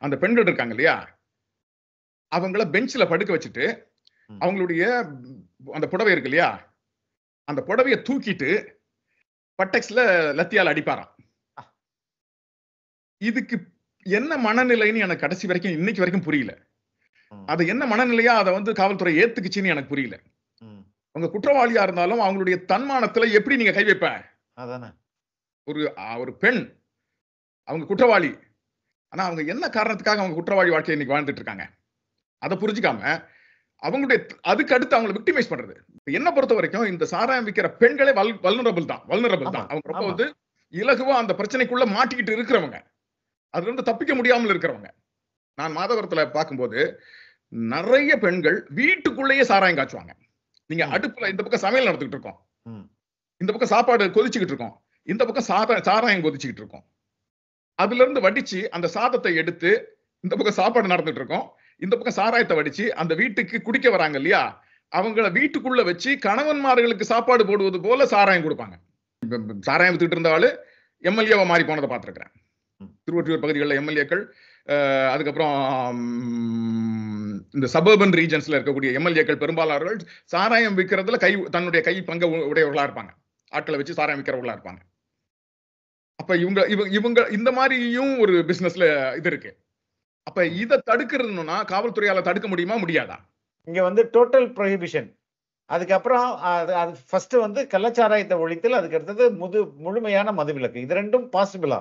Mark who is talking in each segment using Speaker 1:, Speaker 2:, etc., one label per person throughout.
Speaker 1: அந்த பெண்கள் இருக்காங்க இல்லையா, அவங்கள பெஞ்ச்ல படுக்க வச்சுட்டு அவங்களுடைய அந்த புடவை இருக்கு இல்லையா, அந்த புடவைய தூக்கிட்டு பட்டெக்ஸ்ல லத்தியால அடிப்பாராம். இதுக்கு என்ன மனநிலைன்னு எனக்கு கடைசி வரைக்கும் இன்னைக்கு வரைக்கும் புரியல. அது என்ன மனநிலையா அதை வந்து காவல்துறை ஏத்துக்குச்சுன்னு எனக்கு புரியல. அவங்க குற்றவாளியா இருந்தாலும் அவங்களுடைய தன்மானத்துல எப்படி நீங்க கை வைப்ப? ஒரு பெண் அவங்க குற்றவாளி, ஆனா அவங்க என்ன காரணத்துக்காக அவங்க குற்றவாளி வாழ்க்கையை இன்னைக்கு வாழ்ந்துட்டு இருக்காங்க அதை புரிஞ்சுக்காம அவங்களுடைய அதுக்கு அடுத்து அவங்களை விக்டிமைஸ் பண்றது. என்ன பொறுத்த வரைக்கும் இந்த சாராயம் விற்கிற பெண்களே வல்னரபிள் தான். அவங்க ரொம்ப வந்து இலகுவா அந்த பிரச்சனைக்குள்ள மாட்டிக்கிட்டு இருக்கிறவங்க, அதுல இருந்து தப்பிக்க முடியாமல் இருக்கிறவங்க. நான் மாதவரத்துல பார்க்கும்போது நிறைய பெண்கள் வீட்டுக்குள்ளேயே சாராயம் காய்ச்சுவாங்க. நீங்க அடுப்புல இந்த பக்கம் சமையல் நடந்துகிட்டு இருக்கோம், இந்த பக்கம் சாப்பாடு கொதிச்சுக்கிட்டு இருக்கோம், இந்த பக்கம் சாராயம் கொதிச்சுக்கிட்டு இருக்கோம். அதுல இருந்து வடிச்சு அந்த சாதத்தை எடுத்து இந்த பக்கம் சாப்பாடு நடந்துட்டு இருக்கோம், இந்த பக்கம் சாராயத்தை வடிச்சு அந்த வீட்டுக்கு குடிக்க வராங்க இல்லையா, அவங்கள வீட்டுக்குள்ள வச்சு கணவன்மார்களுக்கு சாப்பாடு போடுவது போல சாராயம் கொடுப்பாங்க. சாராயம் வித்துட்டு இருந்த ஆளு எம்எல்ஏவா மாறி போனதை பார்த்திருக்கிறேன். திருவொற்றியூர் பகுதிகளில் எம்எல்ஏக்கள், அதுக்கப்புறம் இந்த சபர்பன் ரீஜன்ஸ்ல இருக்கக்கூடிய எம்எல்ஏக்கள் பெரும்பாலானவர்கள் சாராயம் விற்கிறதுல தன்னுடைய கை பங்கு உடையவர்களா இருப்பாங்க, ஆட்களை வச்சு சாராயம் விற்கிறவர்களா இருப்பாங்க. அப்ப இவங்க இந்த மாதிரியும் ஒரு பிசினஸ்ல இது இருக்கு. அப்ப இதை தடுக்கிறதுனா காவல்துறையால தடுக்க முடியுமா முடியாதா?
Speaker 2: இங்க வந்து டோட்டல் ப்ரொஹிபிஷன், அதுக்கப்புறம் அது ஃபர்ஸ்ட் வந்து கள்ளச்சாராயத்தை ஒழித்தல், அதுக்கு அடுத்தது முழுமையான மதுவிலக்கு. இது ரெண்டும் பாசிபிளா?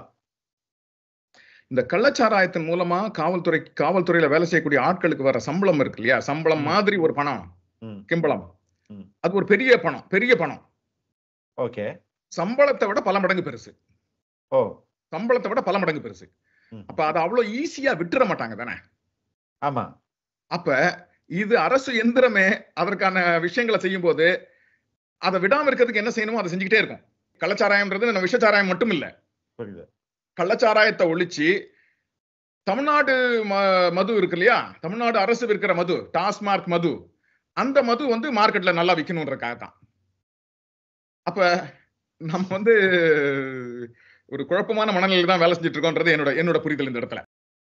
Speaker 1: இந்த கள்ளச்சாராயத்தின் மூலமா காவல்துறையில வேலை செய்யக்கூடிய ஆட்களுக்கு வர சம்பளம் இருக்கு இல்லையா, சம்பளம் மாதிரி ஒரு பணம், கிம்பளம், அது ஒரு பெரிய பணம்.
Speaker 2: ஓகே.
Speaker 1: சம்பளத்தை விட பல மடங்கு பெருசு. சம்பளத்தை விட பல மடங்கு பெருசு. அப்ப அது அவ்வளவு ஈஸியா விட்டுற மாட்டாங்க தானே?
Speaker 2: ஆமா.
Speaker 1: அப்ப இது அரசு எந்திரமே அதற்கான விஷயங்களை செய்யும் போது அதை விடாம இருக்கிறதுக்கு என்ன செய்யணுமோ அதை செஞ்சுக்கிட்டே இருக்கும். கள்ளச்சாராயம்ன்றது நம்ம விஷச்சாராயம் மட்டும் இல்ல. கள்ளச்சாராயத்தை ஒழிச்சு தமிழ்நாடு மது இருக்கு இல்லையா, தமிழ்நாடு அரசு விற்கிற மது, டாஸ்மார்க் மது, அந்த மது வந்து மார்க்கெட்ல நல்லா விற்கணும்ன்றக்காக தான். அப்ப நம்ம வந்து ஒரு குழப்பமான மனநிலையில தான் வேலை செஞ்சுட்டு இருக்கோன்றது என்னோட புரிதல் இந்த இடத்துல.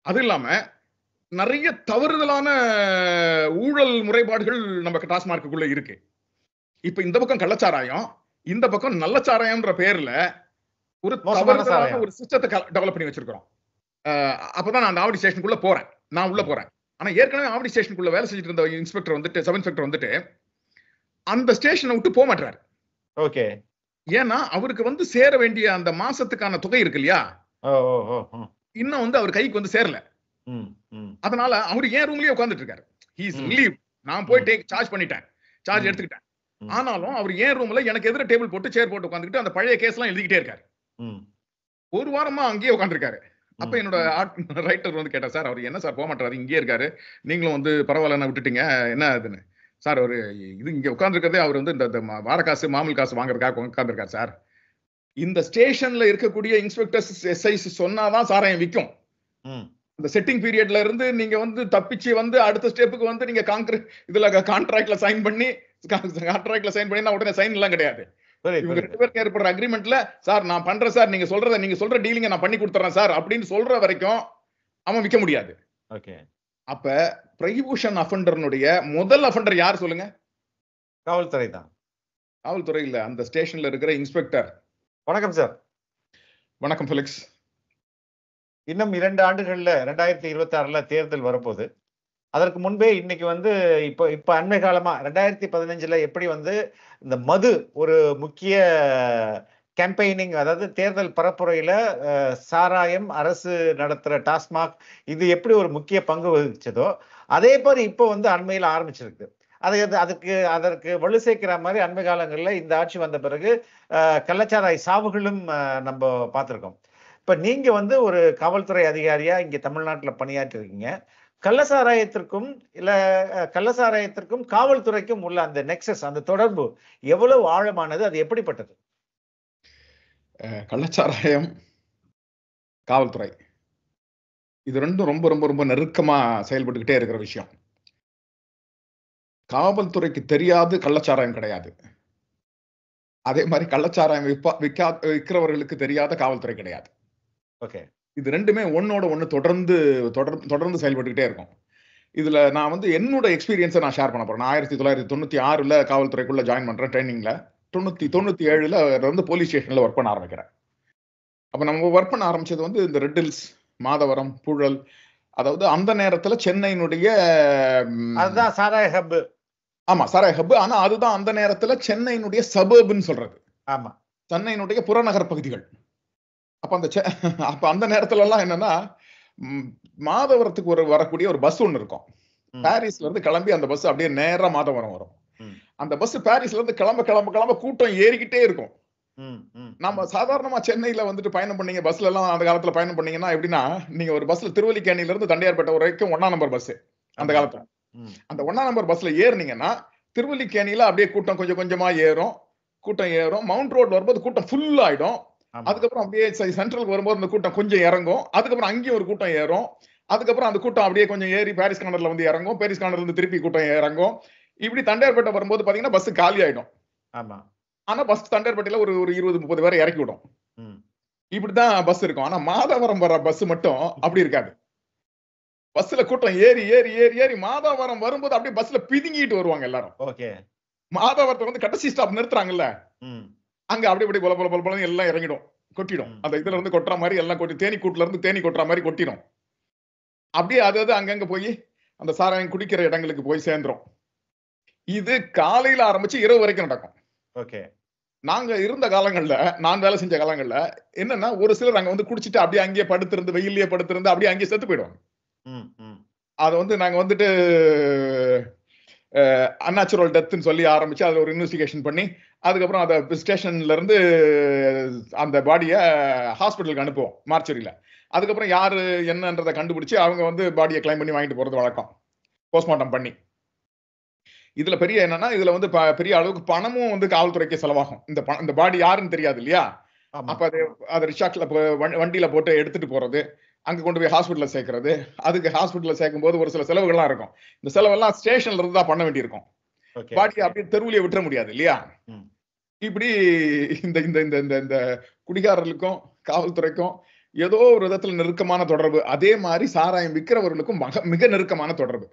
Speaker 1: அது இல்லாம நிறைய தவறுதலான ஊழல் முறைப்பாடுகள் நம்ம டாஸ்மார்க்குள்ள இருக்கு. இப்ப இந்த பக்கம் கள்ளச்சாராயம், இந்த பக்கம் நல்ல சாராயம்ன்ற பேர்ல ஒரு தவறுதலான ஒரு சிஸ்டத்தை டெவலப் பண்ணி வச்சிருக்கிறோம். அப்பதான் நான் அந்த ஆவடி ஸ்டேஷனுக்குள்ள போறேன், நான் உள்ள போறேன். ஆனா ஏற்கனவே ஆவடி ஸ்டேஷனுக்குள்ள வேலை செஞ்சுட்டு இருந்த இன்ஸ்பெக்டர் வந்துட்டு, சப் இன்ஸ்பெக்டர் வந்துட்டு அந்த ஸ்டேஷனை விட்டு போக மாட்டாரு.
Speaker 2: ஓகே.
Speaker 1: ஏன்னா அவருக்கு வந்து சேர வேண்டிய அந்த மாசத்துக்கான தொகை இருக்கு இல்லையா, இன்னும் வந்து அவர் கைக்கு வந்து சேரல. அதனால அவரு ஏன் ரூம்லயே உட்கார்ந்துட்டு இருக்காரு. He is relieve. நான் போய் சார்ஜ் பண்ணிட்டேன், சார்ஜ் எடுத்துக்கிட்டேன். ஆனாலும் அவர் ஏன் ரூம்ல எனக்கு எதிர டேபிள் போட்டு சேர் போட்டு உட்கார்ந்துட்டு அந்த பழைய கேஸ் எல்லாம் எழுதிக்கிட்டே இருக்காரு. ஒரு வாரமா அங்கேயே உட்கார்ந்துருக்காரு. அப்ப என்னோட ரைட்டர் வந்து கேட்டா, சார் அவர் என்ன சார் போக மாட்டாரு, இங்கேயே இருக்காரு, நீங்களும் வந்து பரவாயில்ல விட்டுட்டீங்க, என்ன ஆகுதுன்னு. சார் அவரு இது இங்க உட்கார்ந்துருக்கிறதே அவர் வந்து இந்த வார காசு மாமூல் காசு வாங்குறதுக்காக உட்கார்ந்துருக்காரு சார். இந்த ஸ்டேஷன்ல இருக்கக்கூடிய இன்ஸ்பெக்டர்ஸ் எஸ்ஐஸ் சொன்னாதான் சாராயம் விற்கும். இந்த செட்டிங் பீரியட்ல இருந்து நீங்க வந்து தப்பிச்சு வந்து அடுத்த ஸ்டெப்புக்கு வந்து நீங்க கான்ட்ராக்ட்ல சைன் பண்ணி உடனே சைன் எல்லாம் கிடையாது. இவங்க 2 பேருக்கு ஏற்படுற அக்ரிமெண்ட்ல, சார் நான் பண்றேன் சார், நீங்க சொல்ற டீலிங்க நான் பண்ணி கொடுத்துறேன் சார் அப்படின்னு சொல்ற வரைக்கும் அவன் விற்க முடியாது. அப்ப ப்ரொஹிபிஷன் அஃபெண்டர்னுடைய முதல் அஃபெண்டர் யார் சொல்லுங்க?
Speaker 2: காவல்துறை தான்.
Speaker 1: காவல்துறை இல்ல, அந்த ஸ்டேஷன்ல இருக்கிற இன்ஸ்பெக்டர்.
Speaker 2: வணக்கம் சார்.
Speaker 1: வணக்கம் ஃபெலிக்ஸ்.
Speaker 2: இன்னும் 2 ஆண்டுகள்ல 2026ல தேர்தல் வரப்போகுது. அதற்கு முன்பே இன்னைக்கு வந்து இப்ப அண்மை காலமா 2015ல எப்படி வந்து இந்த மது ஒரு முக்கிய கேம்பெயினிங், அதாவது தேர்தல் பரப்புரையில சாராயம், அரசு நடத்துற டாஸ்மாக், இது எப்படி ஒரு முக்கிய பங்கு வகிச்சதோ அதே மாதிரி இப்போ வந்து அண்மையில் ஆரம்பிச்சிருக்கு. அதற்கு வலு சேர்க்கிற மாதிரி அண்மை காலங்களில் இந்த ஆட்சி வந்த பிறகு கள்ளச்சாராய சாவுகளும் நம்ம பார்த்துருக்கோம். இப்ப நீங்க வந்து ஒரு காவல்துறை அதிகாரியா இங்க தமிழ்நாட்டுல பணியாற்றி இருக்கீங்க. கள்ளச்சாராயத்திற்கும் காவல்துறைக்கும் உள்ள அந்த நெக்ஸஸ், அந்த தொடர்பு எவ்வளவு ஆழமானது, அது எப்படிப்பட்டது?
Speaker 1: கள்ளச்சாராயம், காவல்துறை இது ரெண்டும் ரொம்ப ரொம்ப ரொம்ப நெருக்கமா செயல்பட்டுக்கிட்டே இருக்கிற விஷயம். காவல்துறைக்கு தெரியாது கள்ளச்சாராயம் கிடையாது. அதே மாதிரி கள்ளச்சாராயம் விற்கிறவர்களுக்கு தெரியாத காவல்துறை கிடையாது.
Speaker 2: ஓகே.
Speaker 1: இது ரெண்டுமே ஒன்னோட ஒண்ணு தொடர்ந்து செயல்பட்டுக்கிட்டே இருக்கும். இதுல நான் வந்து என்னோட எக்ஸ்பீரியன்ஸை நான் ஷேர் பண்ண போறேன். நான் 1996 காவல்துறைக்குள்ள ஜாயின் பண்றேன் ட்ரைனிங்ல. 97 வந்து போலீஸ் ஸ்டேஷன்ல ஒர்க் பண்ண ஆரம்பிக்கிறேன். அப்ப நம்ம ஒர்க் பண்ண ஆரம்பிச்சது வந்து இந்த ரெட் ஹில்ஸ், மாதவரம், புழல், அதாவது அந்த நேரத்துல சென்னையினுடைய
Speaker 2: அதுதான் சாராய ஹப்.
Speaker 1: ஆமா, சாராய ஹப். ஆனா அதுதான் அந்த நேரத்துல சென்னையினுடைய சபர்ப்னு சொல்றது.
Speaker 2: ஆமா,
Speaker 1: சென்னையினுடைய புறநகர் பகுதிகள். அப்ப அந்த நேரத்துல எல்லாம் என்னன்னா, மாதவரத்துக்கு வரக்கூடிய ஒரு பஸ் ஒண்ணு இருக்கும். பாரிஸ்ல இருந்து கிளம்பி அந்த பஸ் அப்படியே நேரா மாதவரம் வரும். அந்த பஸ் பாரிஸ்ல இருந்து கிளம்ப கூட்டம் ஏறிக்கிட்டே இருக்கும். நம்ம சாதாரணமா சென்னையில வந்துட்டு பயணம் பண்ணீங்க, பஸ்ல எல்லாம் அந்த காலத்துல பயணம் பண்ணீங்கன்னா எப்படின்னா, நீங்க ஒரு பஸ்ல திருவல்லிக்கேணியில இருந்து தண்டையார்பேட்டை வரைக்கும் 1ஆம் நம்பர் பஸ் அந்த காலத்துல. அந்த 1ஆம் நம்பர் பஸ்ல ஏறினீங்கன்னா திருவல்லிக்கேணியில அப்படியே கூட்டம் கொஞ்சம் கொஞ்சமா ஏறும். மவுண்ட் ரோட்ல வரும்போது கூட்டம் ஃபுல் ஆயிடும். அதுக்கப்புறம் அப்படியே சென்ட்ரலுக்கு வரும்போது அந்த கூட்டம் கொஞ்சம் இறங்கும். அதுக்கப்புறம் அங்கேயும் ஒரு கூட்டம் ஏறும். அதுக்கப்புறம் அந்த கூட்டம் அப்படியே கொஞ்சம் ஏறி பாரிஸ் கார்னர்ல வந்து இறங்கும். பாரிஸ் கார்னர்ல இருந்து திருப்பி கூட்டம் இறங்கும். இப்படி தண்டையார்பேட்டை வரும்போது பாத்தீங்கன்னா பஸ் காலி ஆயிடும். ஆனா பஸ் தண்டையார்பேட்டையில ஒரு 20-30 பேரை இறக்கி விடும். இப்படிதான் பஸ் இருக்கும். ஆனா மாதவரம் வர பஸ் மட்டும் அப்படி இருக்காது. பஸ்ல கூட்டம் ஏறி ஏறி ஏறி ஏறி மாதவரம் வரும்போது அப்படியே பஸ்ல பிதுங்கிட்டு வருவாங்க எல்லாரும். மாதவரத்தை வந்து கடைசி ஸ்டாப் நிறுத்துறாங்கல்ல, அங்க அப்படி பொல எல்லாம் இறங்கிடும், கொட்டிடும். அந்த இதுல இருந்து கொட்டுற மாதிரி எல்லாம் கொட்டி, தேனீக்கூட்டுல இருந்து தேனி கொட்டுற மாதிரி கொட்டிடும். அப்படியே அது அங்கங்க போய் அந்த சாராயம் குடிக்கிற இடங்களுக்கு போய் சேர்ந்துரும். இது காலையில ஆரம்பிச்சு இரவு வரைக்கும் நடக்கும். நாங்க இருந்த காலங்கள்ல, நான் வேலை செஞ்ச காலங்கள்ல என்னன்னா, ஒரு சிலர் அங்க வந்து குடிச்சிட்டு அப்படியே அங்கேயே படுத்திருந்து, வெயிலே படுத்திருந்து அப்படியே அங்கேயே செத்து போயிடுவாங்க. அத வந்து நாங்க வந்துட்டு அன்நேச்சுரல் டெத்னு சொல்லி ஆரம்பிச்சு அதுல ஒரு இன்வெஸ்டிகேஷன் பண்ணி அதுக்கப்புறம் அதை ஸ்டேஷன்ல இருந்து அந்த பாடியை ஹாஸ்பிட்டலுக்கு அனுப்புவோம், மார்ச்சரியில. அதுக்கப்புறம் யாரு என்னன்றதை கண்டுபிடிச்சு அவங்க வந்து பாடியை கிளைம் பண்ணி வாங்கிட்டு போறது வழக்கம், போஸ்ட்மார்ட்டம் பண்ணி. இதுல பெரிய என்னன்னா, இதுல வந்து பெரிய அளவுக்கு பணமும் வந்து காவல்துறைக்கு செலவாகும். இந்த பாடி யாருன்னு தெரியாது இல்லையா? அப்ப அது ரிக்ஷாக்ல வண்டியில போட்டு எடுத்துட்டு போறது, அங்க கொண்டு போய் ஹாஸ்பிட்டல்ல சேர்க்கறது, அதுக்கு ஹாஸ்பிட்டல்ல சேர்க்கும் போது ஒரு சில செலவுகள்லாம் இருக்கும். இந்த செலவெல்லாம் ஸ்டேஷன்ல இருந்து தான் பண்ண வேண்டியிருக்கும். பாடியை அப்படியே தெருவிலே விட்டுற முடியாது இல்லையா? இப்படி இந்த இந்த இந்த இந்த குடிகாரர்களுக்கும் காவல்துறைக்கும் ஏதோ ஒரு விதத்துல நெருக்கமான தொடர்பு, அதே மாதிரி சாராயம் விற்கிறவர்களுக்கும் மிக நெருக்கமான தொடர்பு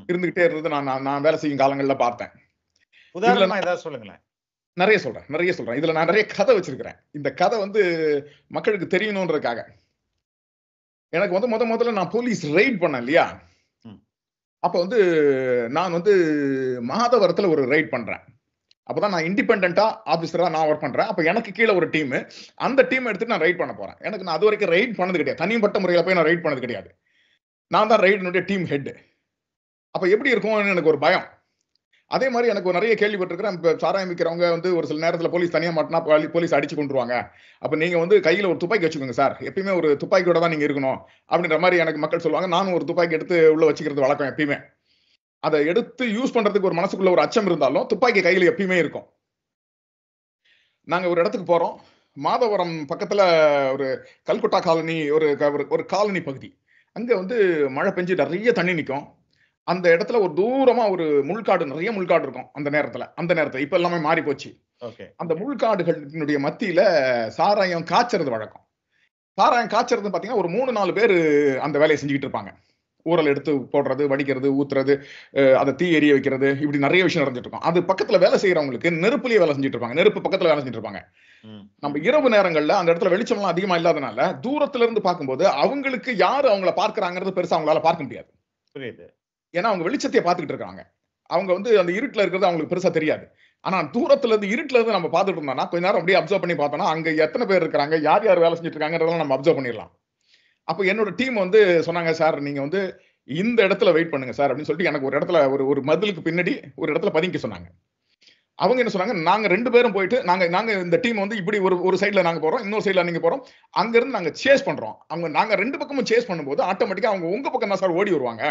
Speaker 1: இருந்துகிட்டே இருந்தது நான் வேலை செய்யும் காலங்கள்ல பார்த்தேன்.
Speaker 2: உதாரணமா ஏதாவது சொல்லுங்களேன்.
Speaker 1: நிறைய சொல்றேன். இதுல நான் நிறைய கதை வச்சிருக்கிறேன். இந்த கதை வந்து மக்களுக்கு தெரியணும்ன்றதுக்காக. எனக்கு வந்து முதல்ல நான் போலீஸ் ரெய்ட் பண்ணேன் இல்லையா? அப்ப வந்து நான் வந்து மாதவரத்துல ஒரு ரெய்ட் பண்றேன். அப்பதான் நான் இண்டிபெண்டா ஆபீசரா நான் ஒர்க் பண்றேன். அப்ப எனக்கு கீழே ஒரு டீம், அந்த டீம் எடுத்துட்டு நான் ரைட் பண்ண போறேன். எனக்கு நான் அது வரைக்கும் ரைட் பண்ணது கிடையாது, தனிப்பட்ட முறையில போய் நான் ரைட் பண்ணது கிடையாது. நான் தான் ரைடினுடைய டீம் ஹெட். அப்ப எப்படி இருக்கும்னு எனக்கு ஒரு பயம். அதே மாதிரி எனக்கு நிறைய கேள்விப்பட்டிருக்கிறேன், சாராயம் விற்கிறவங்க வந்து ஒரு சில நேரத்துல போலீஸ் தனியா மாட்டினா போலீஸ் அடிச்சு கொண்டுருவாங்க, அப்ப நீங்க வந்து கையில ஒரு துப்பாக்கி வச்சுக்கோங்க சார், எப்பயுமே ஒரு துப்பாக்கியோட தான் நீங்க இருக்கணும் அப்படின்ற மாதிரி எனக்கு மக்கள் சொல்லுவாங்க. நானும் ஒரு துப்பாக்கி எடுத்து உள்ள வச்சுக்கிறது வழக்கம் எப்பயுமே. அதை எடுத்து யூஸ் பண்றதுக்கு ஒரு மனசுக்குள்ள ஒரு அச்சம் இருந்தாலும் துப்பாக்கி கையில எப்பயுமே இருக்கும். நாங்க ஒரு இடத்துக்கு போறோம், மாதவரம் பக்கத்துல ஒரு கல்குட்டா காலனி, ஒரு காலனி பகுதி. அங்க வந்து மழை பெஞ்சு நிறைய தண்ணி நிற்கும். அந்த இடத்துல ஒரு தூரமா ஒரு முள்காடு, நிறைய முள்காடு இருக்கும் அந்த நேரத்துல. இப்ப எல்லாமே மாறி போச்சு. அந்த முள்காடுகளுடைய மத்தியில சாராயம் காய்ச்சறது வழக்கம். சாராயம் காய்ச்சறது பாத்தீங்கன்னா ஒரு 3-4 பேர் அந்த வேலையை செஞ்சுக்கிட்டு இருப்பாங்க. ஊரல் எடுத்து போடுறது, வடிக்கிறது, ஊத்துறது, அதை தீ எரிய வைக்கிறது, இப்படி நிறைய விஷயம் நடந்துட்டு இருக்கும். அது பக்கத்துல வேலை செய்யறவங்களுக்கு நெருப்புலயே வேலை செஞ்சுட்டு இருப்பாங்க, நெருப்பு பக்கத்துல வேலை செஞ்சுட்டு இருப்பாங்க. நம்ம இரவு நேரங்கள்ல அந்த இடத்துல வெளிச்சம் எல்லாம் அதிகமா இல்லாதனால தூரத்துல இருந்து பார்க்கும்போது அவங்களுக்கு யாரு அவங்கள பார்க்கறாங்கிறது பெருசா அவங்களால பார்க்க முடியாது. ஏன்னா அவங்க வெளிச்சத்தையே பார்த்துக்கிட்டு இருக்காங்க. அவங்க வந்து அந்த இருட்டுல இருக்கிறது அவங்களுக்கு பெருசா தெரியாது. ஆனா தூரத்துல இருந்து இருட்டுல இருந்து நம்ம பார்த்துட்டு இருந்தோம்னா கொஞ்ச நேரம் அப்படியே அப்சர்வ் பண்ணி பார்த்தோம்னா அங்க எத்தனை பேர் இருக்காங்க, யார் யார் வேலை செஞ்சுட்டு இருக்காங்கன்றதெல்லாம் நம்ம அப்சர்வ் பண்ணிடலாம். அப்ப என்னோட டீம் வந்து சொன்னாங்க, சார் நீங்க வந்து இந்த இடத்துல வெயிட் பண்ணுங்க சார் அப்படின்னு சொல்லிட்டு எனக்கு ஒரு இடத்துல ஒரு மதிலுக்கு பின்னாடி ஒரு இடத்துல பதுங்கி சொன்னாங்க. அவங்க என்ன சொன்னாங்க, நாங்க 2 பேரும் போயிட்டு நாங்க இந்த டீம் வந்து இப்படி ஒரு சைட்ல நாங்க போறோம், இன்னொரு சைட்ல நீங்க போறோம், அங்க இருந்து நாங்க சேஸ் பண்றோம். நாங்க 2 பக்கமும் சேஸ் பண்ணும்போது ஆட்டோமேட்டிக்கா அவங்க உங்க பக்கம் தான் சார் ஓடி வருவாங்க,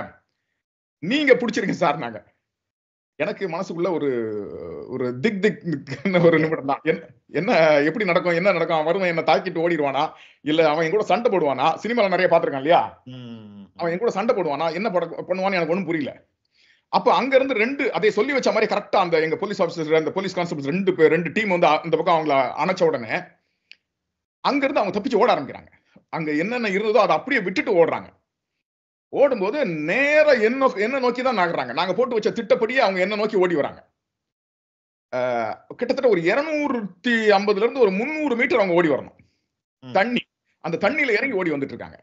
Speaker 1: நீங்க பிடிச்சிருங்க சார். நாங்க எனக்கு மனசுக்குள்ள ஒரு திக் ஒரு நிமிடம் தான். என்ன எப்படி நடக்கும், என்ன நடக்கும், அவன் வருவன் என்ன தாக்கிட்டு ஓடிடுவானா, இல்ல அவன் என் கூட சண்டை போடுவானா, சினிமால நிறைய பாத்துருக்கான் இல்லையா, அவன் என் கூட சண்டை போடுவானா, என்ன பண்ணுவான்னு எனக்கு ஒண்ணும் புரியல. அப்ப அங்க இருந்து 2 அதை சொல்லி வச்ச மாதிரி கரெக்டா அந்த எங்க போலீஸ் ஆபீசர், அந்த போலீஸ் கான்ஸ்டபிள்ஸ் 2 டீம் வந்து அந்த பக்கம் அவங்கள அணைச்ச உடனே அங்க இருந்து அவங்க தப்பிச்சு ஓட ஆரம்பிக்கிறாங்க. அங்க என்னென்ன இருந்ததோ அதை அப்படியே விட்டுட்டு ஓடுறாங்க. ஓடும்போது நேர என்ன நோக்கி தான் நகர்றாங்க. நாங்க போட்டு வச்ச திட்டப்படியே அவங்க என்ன நோக்கி ஓடி வராங்க. கிட்டத்தட்ட ஒரு 250 இருந்து ஒரு 300 மீட்டர் அவங்க ஓடி வரணும். தண்ணி, அந்த தண்ணியில இறங்கி ஓடி வந்துட்டு இருக்காங்க.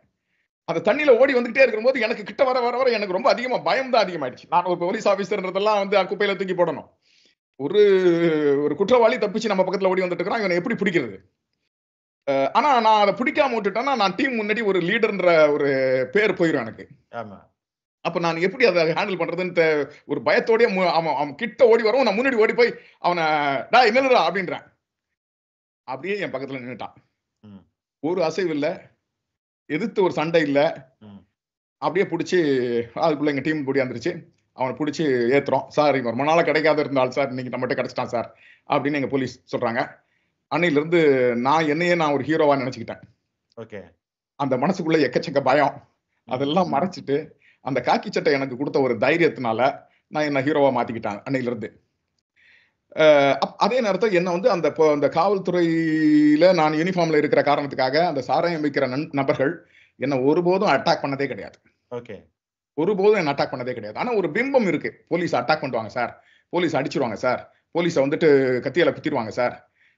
Speaker 1: அந்த தண்ணியில ஓடி வந்துகிட்டே இருக்கும்போது எனக்கு கிட்ட வர வர வர எனக்கு ரொம்ப அதிகமா பயம் தான் அதிகமாயிடுச்சு. நான் ஒரு போலீஸ் ஆபீசர்ன்றதெல்லாம் வந்து குப்பையில தூக்கி போடணும். ஒரு ஒரு குற்றவாளி தப்பிச்சு நம்ம பக்கத்துல ஓடி வந்துட்டு இருக்கான், இவனை எப்படி பிடிக்கிறது? ஆனா நான் அதை பிடிக்காம விட்டுட்டேன்னா நான் டீம் முன்னாடி ஒரு லீடர்ன்ற ஒரு பேர் போயிடும் எனக்கு. அப்ப நான் எப்படி அதை ஹேண்டில் பண்றதுன்னு ஒரு பயத்தோடய அவன் கிட்ட ஓடி வரும், நான் முன்னாடி ஓடி போய் அவனை டா என்னடா அப்படின்றேன். அப்படியே என் பக்கத்துல நின்னுட்டான். ஒரு அசைவு இல்ல, எதிர்த்து ஒரு சண்டை இல்ல. அப்படியே பிடிச்சி அதுக்குள்ள எங்க டீம் கூடி வந்துருச்சு. அவனை பிடிச்சி ஏத்துறோம். சார் இவன் ரொம்ப நாளா கிடைக்காத இருந்தால் சார் இன்னைக்கு நம்மகிட்ட கிடைச்சிட்டான் சார் அப்படின்னு எங்க போலீஸ் சொல்றாங்க. அன்னையில இருந்து நான் ஒரு ஹீரோவா நினைச்சுக்கிட்டேன். ஓகே. அந்த மனசுக்குள்ள எக்கச்சக்க பயம் அதெல்லாம் மறைச்சிட்டு அந்த காக்கி சட்டை எனக்கு கொடுத்த ஒரு தைரியத்தினால நான் என்ன ஹீரோவா மாத்திக்கிட்டேன் அன்னையில இருந்து. அதே நேரத்தில் என்ன வந்து அந்த காவல்துறையில நான் யூனிஃபார்ம்ல இருக்கிற காரணத்துக்காக அந்த சாராயம் வைக்கிற நபர்கள் என்ன ஒருபோதும் அட்டாக் பண்ணதே கிடையாது. ஓகே. ஒருபோதும் என்ன அட்டாக் பண்ணதே கிடையாது. ஆனா ஒரு பிம்பம் இருக்கு, போலீஸ் அட்டாக் பண்ணுவாங்க சார், போலீஸ் அடிச்சிருவாங்க சார், போலீஸை வந்துட்டு கத்தியால குத்திடுவாங்க சார்,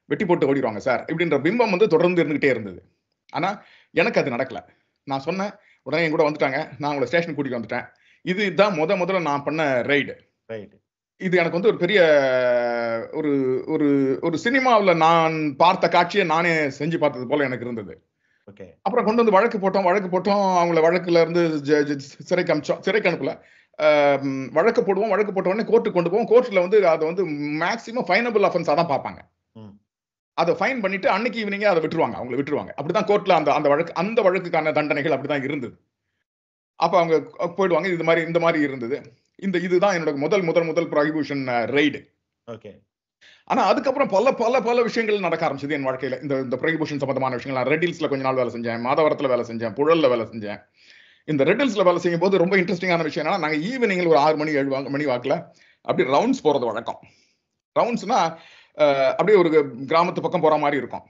Speaker 1: வெட்டி போட்டு ஓடிடுவாங்க சார், இப்படின்ற பிம்பம் வந்து தொடர்ந்து இருந்துகிட்டே இருந்தது. ஆனா எனக்கு அது நடக்கல. நான் சொன்னேன், உடனே என் கூட வந்துட்டாங்க, நான் உங்களை ஸ்டேஷன் கூட்டிட்டு வந்துட்டேன். இதுதான் முதல்ல நான் பண்ண ரைடு. இது எனக்கு வந்து ஒரு பெரிய ஒரு ஒரு ஒரு சினிமாவில் நான் பார்த்த காட்சியை நானே செஞ்சு பார்த்தது போல எனக்கு இருந்தது. அப்புறம் கொண்டு வந்து வழக்கு போட்டோம். அவங்கள வழக்குல இருந்து சிறைக்கு அனுப்பிச்சோம். சிறைக்கு அனுப்பல, வழக்கு போடுவோம். வழக்கு போட்ட உடனே கோர்ட்டுக்கு கொண்டு போவோம். கோர்ட்ல வந்து அதை வந்து மேக்சிமம் ஃபைனபிள் அஃபென்ஸா தான் பார்ப்பாங்க. அதை ஃபைன் பண்ணிட்டு அன்னைக்கு ஈவினிங்கே அதை விட்டுருவாங்க, அவங்களை விட்டுருவாங்க. அப்படிதான் கோர்ட்ல அந்த வழக்குக்கான தண்டனைகள் அப்படிதான் இருந்தது. அப்ப அவங்க போயிடுவாங்க. இந்த மாதிரி இருந்தது. இதுதான் என்னோட முதல் ப்ராஹிபியூஷன் ரைடு. ஓகே. ஆனா அதுக்கப்புறம் பல விஷயங்கள் நடக்க ஆரம்பிச்சது என் வாழ்க்கையில. இந்த ப்ராஹிபியூஷன் சம்பந்தமான விஷயங்கள். நான் ரெட் ஹில்ஸ்ல கொஞ்ச நாள் வேலை செஞ்சேன், மாதவரத்துல வேலை செஞ்சேன், புழல்ல வேலை செஞ்சேன். இந்த ரெட் ஹில்ஸ்ல வேலை செய்யும் போது ரொம்ப இன்ட்ரெஸ்டிங்கான விஷயம் என்னன்னா, நாங்க ஈவினிங்ல ஒரு 6 மணி 7 மணி வாக்குல அப்படி ரவுண்ட்ஸ் போறது வழக்கம். ரவுண்ட்ஸ்னா அப்படியே ஒரு கிராமத்து பக்கம் போற மாதிரி இருக்கும்.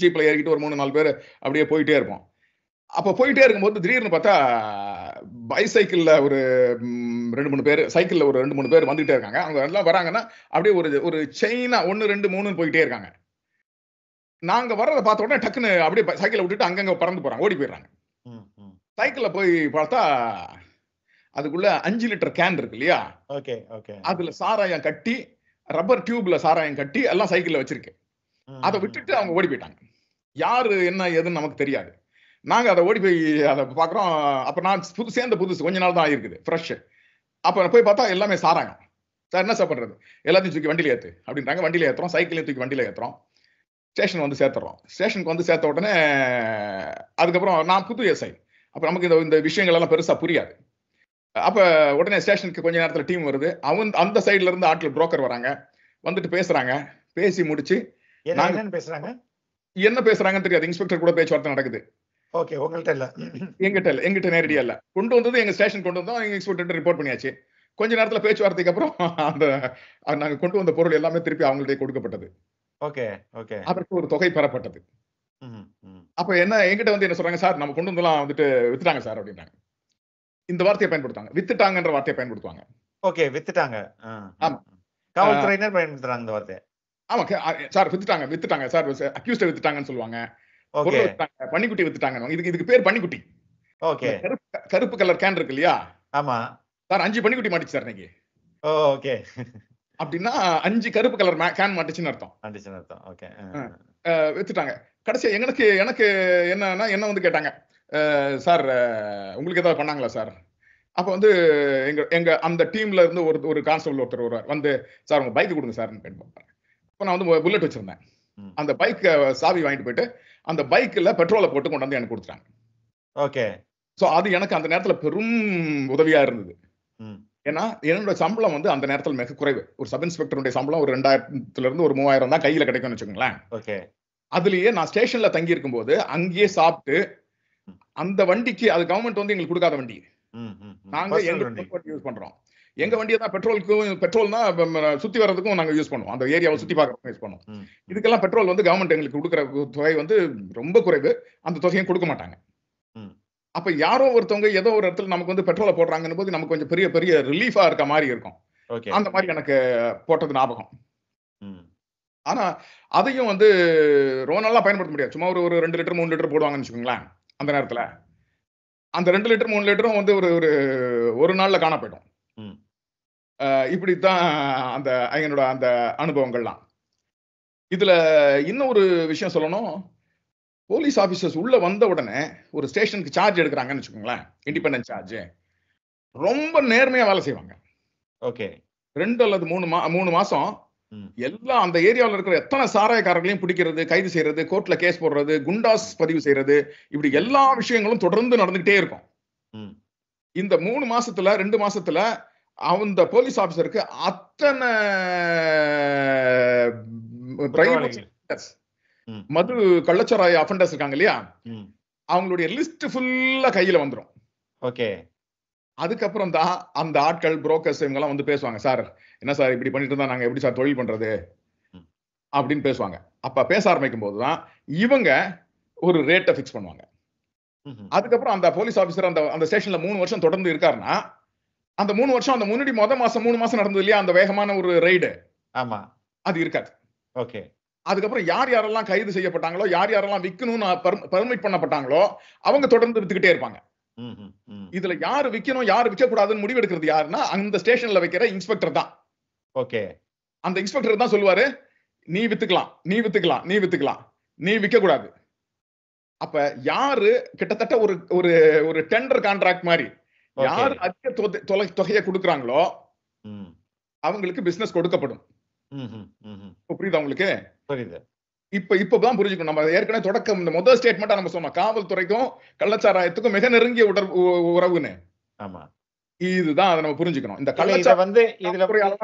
Speaker 1: ஜீப்ல ஏறிக்கிட்டு ஒரு 3-4 பேர் அப்படியே போயிட்டே இருப்போம். அப்ப போயிட்டே இருக்கும்போது திடீர்னு பார்த்தா பைசைக்கிள்ல ஒரு 2-3 பேர், சைக்கிள்ல ஒரு 2-3 பேர் வந்துட்டே இருக்காங்க. அவங்க எல்லாம் வராங்கன்னா அப்படியே ஒரு செயினா 1 2 3 போயிட்டே இருக்காங்க. நாங்க வர்றதை பார்த்த உடனே டக்குன்னு அப்படியே சைக்கிளை விட்டுட்டு அங்கங்க பறந்து போறாங்க, ஓடி போயிடுறாங்க. சைக்கிள்ல போய் பார்த்தா அதுக்குள்ள 5 லிட்டர் கேன் இருக்கு இல்லையா, அதுல சாராயம் கட்டி, ரப்பர் டியூப்ல சாராயம் கட்டி எல்லாம் சைக்கிள்ல வச்சிருக்கு. அதை விட்டுட்டு அவங்க ஓடி போயிட்டாங்க. யாரு என்ன ஏதுன்னு நமக்கு தெரியாது. நாங்க அதை ஓடி போய் அதை பாக்குறோம். அப்ப நான் புதுசு கொஞ்ச நாள் தான் ஆயிருக்குது, ஃப்ரெஷ். அப்ப போய் பார்த்தா எல்லாமே சாராயம். சார் என்ன சார் பண்றது, எல்லாத்தையும் தூக்கி வண்டியில ஏத்து அப்படின்றாங்க. வண்டியில ஏத்துறோம், சைக்கிளையும் தூக்கி வண்டியில ஏத்துறோம். ஸ்டேஷன் வந்து சேர்த்துறோம். ஸ்டேஷனுக்கு வந்து சேர்த்த உடனே அதுக்கப்புறம் நான் புது எஸ்ஐ, அப்ப நமக்கு இந்த விஷயங்கள் எல்லாம் பெருசா புரியாது. அப்ப உடனே ஸ்டேஷனுக்கு கொஞ்ச நேரத்துல டீம் வருது. அந்த சைட்ல இருந்து ஆட்கள் புரோக்கர் வராங்க, வந்துட்டு பேசுறாங்க. பேசி முடிச்சு என்ன பேசுறாங்கன்னு தெரியாது. இன்ஸ்பெக்டர் கூட பேச்சுவார்த்தை நடக்குது. ஓகே. உங்கள்ட்ட இல்ல, எங்கிட்ட நேரடியா இல்ல. கொண்டு வந்தது எங்க ஸ்டேஷன் கொண்டு வந்தோம். எங்க இன்ஸ்பெக்டர் ரிப்போர்ட் பண்ணியாச்சு. கொஞ்ச நேரத்துல பேச்சுவார்த்தைக்கு அப்புறம் நாங்க கொண்டு வந்த பொருள் எல்லாமே திருப்பி அவங்கள்ட்ட கொடுக்கப்பட்டது. ஓகே. அதற்கு ஒரு தொகை பெறப்பட்டது. அப்ப என்கிட்ட வந்து என்ன சொல்றாங்க, சார் நம்ம கொண்டு வந்தெல்லாம் வந்துட்டு வித்துட்டாங்க சார் அப்படின்னாங்க. இந்த வார்த்தையை பயன்படுத்தாங்க, வித்துட்டாங்கன்ற வார்த்தையை பயன்படுத்துவாங்க. ஓகே, வித்துட்டாங்க. ஆமா, காவல்துறையினர் பயன்படுத்துறாங்க இந்த வார்த்தையை. ஆமா சார், வித்துட்டாங்க சார், அக்யூஸ்ட வித்துட்டாங்கன்னு சொல்லுவாங்க. பன்னிக்குட்டி வித்துட்டாங்க. இதுக்கு பேர் பன்னிக்குட்டி. ஓகே. கருப்பு கலர் கேன் இருக்கு இல்லையா, ஆமா சார், 5 பன்னிக்குட்டி மாட்டிச்சு சார் இன்னைக்கு. ஓகே. அப்படின்னா 5 கருப்பு கலர் கேன் மாட்டிச்சுன்னு அர்த்தம். ஓகே. வித்துட்டாங்க. கடைசியா எனக்கு என்னன்னா என்ன வந்து கேட்டாங்க, சார் உங்களுக்கு ஏதாவது பண்ணாங்களா சார்? அப்ப வந்து எங்க அந்த டீம்ல இருந்து ஒரு கான்ஸ்டபிள் ஒருத்தர் வருவார், வந்து சார் உங்க பைக் கொடுங்க சார் கேட்பாங்க. அப்ப நான் வந்து புல்லட் வச்சிருந்தேன். அந்த பைக் சாவி வாங்கிட்டு போயிட்டு அந்த பைக்ல பெட்ரோலை போட்டு கொண்டு வந்து எனக்கு கொடுத்துட்டாங்க. ஓகே. சோ அது எனக்கு அந்த நேரத்துல பெரும் உதவியா இருந்தது. ஏன்னா என்னோட சம்பளம் வந்து அந்த நேரத்துல மிக குறைவு. ஒரு சப் இன்ஸ்பெக்டருடைய சம்பளம் ஒரு 2000 இருந்து ஒரு 3000 தான் கையில கிடைக்கும்னு வச்சுக்கோங்களேன். ஓகே. அதுலயே நான் ஸ்டேஷன்ல தங்கி இருக்கும் போது அங்கேயே சாப்பிட்டு, அந்த வண்டிக்கு அது கவர்மெண்ட் வந்து எங்களுக்கு கொடுக்காத வண்டி, நாங்க எங்க வண்டி யூஸ் பண்றோம். எங்க வண்டியை தான் பெட்ரோல்னா சுத்தி வர்றதுக்கும் நாங்க யூஸ் பண்ணுவோம். அந்த ஏரியாவை சுத்தி பார்க்கறதுக்கும் யூஸ் பண்ணுவோம். இதுக்கெல்லாம் பெட்ரோல் வந்து கவர்மெண்ட் எங்களுக்கு கொடுக்குற தொகை வந்து ரொம்ப குறைவு. அந்த தொகையும் கொடுக்க மாட்டாங்க. அப்ப யாரோ ஒருத்தவங்க ஏதோ ஒரு இடத்துல நமக்கு வந்து பெட்ரோலை போடுறாங்கன்னு போது நமக்கு கொஞ்சம் பெரிய பெரிய ரிலீஃபா இருக்க மாதிரி இருக்கும். அந்த மாதிரி எனக்கு போட்டது ஞாபகம். ஆனா அதையும் வந்து ரொம்ப நாளா பயன்படுத்த முடியாது. சும்மா ஒரு 2 லிட்டர் 3 லிட்டர் போடுவாங்கன்னு வச்சுக்கோங்களேன். அந்த நேரத்துல அந்த 2 லிட்டர் 3 லிட்டரும் வந்து ஒரு நாள்ல காண போயிடும். இப்படித்தான் அந்த என்னோட அந்த அனுபவங்கள்லாம். இதுல இன்னும் ஒரு விஷயம் சொல்லணும். போலீஸ் ஆபீசர்ஸ் உள்ள வந்த உடனே ஒரு ஸ்டேஷனுக்கு சார்ஜ் எடுக்கிறாங்கன்னு வச்சுக்கோங்களேன், இண்டிபெண்டன்ட் சார்ஜ், ரொம்ப நேர்மையா வேலை செய்வாங்க.
Speaker 2: ஓகே.
Speaker 1: 2 அல்லது 3 மாசம் எல்லாம் அந்த ஏரியாவில் இருக்கிற எத்தனை சாராயக்காரர்களையும் பிடிக்கிறது, கைது செய்யறது, கோர்ட்ல கேஸ் போடுறது, குண்டாஸ் பதிவு செய்யறது, இப்படி எல்லா விஷயங்களும் தொடர்ந்து நடந்துகிட்டே இருக்கும். இந்த 3 மாசத்துல 2 மாசத்துல அந்த போலீஸ் ஆபீசருக்கு அத்தனை மது கள்ளச்சாராய அஃபெண்டர்ஸ் இருக்காங்க இல்லையா, அவங்களுடைய லிஸ்ட் ஃபுல்லா கையில வந்துரும்.
Speaker 2: ஓகே.
Speaker 1: அதுக்கப்புறம் தான் அந்த ஆட்கள் புரோக்கர்ஸ் இவங்க எல்லாம் வந்து பேசுவாங்க, சார் என்ன சார் இப்படி பண்ணிட்டு இருந்தா நாங்க எப்படி சார் தொழில் பண்றது அப்படின்னு பேசுவாங்க. அப்ப பேச ஆரம்பிக்கும் போதுதான் இவங்க ஒரு ரேட்டை பிக்ஸ் பண்ணுவாங்க. அதுக்கப்புறம் அந்த போலீஸ் ஆபீசர் அந்த ஸ்டேஷன்ல 3 வருஷம் தொடர்ந்து இருக்காருன்னா, அந்த 3 வருஷம் அந்த முன்னாடி மாசம் 3 மாசம் நடந்தது இல்லையா அந்த வேகமான ஒரு ரைடு,
Speaker 2: ஆமா,
Speaker 1: அது இருக்காது.
Speaker 2: ஓகே.
Speaker 1: அதுக்கப்புறம் யார் யாரெல்லாம் கைது செய்யப்பட்டாங்களோ, யார் யாரெல்லாம் விற்கணும்னு பர்மிட் பண்ணப்பட்டாங்களோ அவங்க தொடர்ந்து வித்துக்கிட்டே இருப்பாங்க. இதுல யாரு விற்கணும் யாரு விற்க கூடாதுன்னு முடிவு எடுக்கிறது யாருன்னா அந்த ஸ்டேஷன்ல வைக்கிற இன்ஸ்பெக்டர் தான்.
Speaker 2: ஓகே.
Speaker 1: அந்த இன்ஸ்பெக்டர் தான் சொல்லுவாரு, நீ வித்துக்கலாம், நீ வித்துக்கலாம், நீ வித்துக்கலாம், நீ விற்க கூடாது. அப்ப யாரு கிட்டத்தட்ட ஒரு டெண்டர் கான்ட்ராக்ட் மாதிரி யாரு அதிக தொகையை கொடுக்கறாங்களோ அவங்களுக்கு பிசினஸ் கொடுக்கப்படும். புரியுதா உங்களுக்கு?
Speaker 2: புரியுது.
Speaker 1: இப்பதான் புரிஞ்சுக்கணும். நம்ம ஏற்கனவே தொடக்கம் இந்த முதல் ஸ்டேட்மெண்டா நம்ம சொன்னோம், காவல்துறைக்கும் கள்ளச்சாராயத்துக்கும் மிக நெருங்கிய உறவுன்னு.
Speaker 2: ஆமா,
Speaker 1: இதுதான் அதை நம்ம புரிஞ்சுக்கணும். இந்த
Speaker 2: கள்ளச்சாராயம் வந்து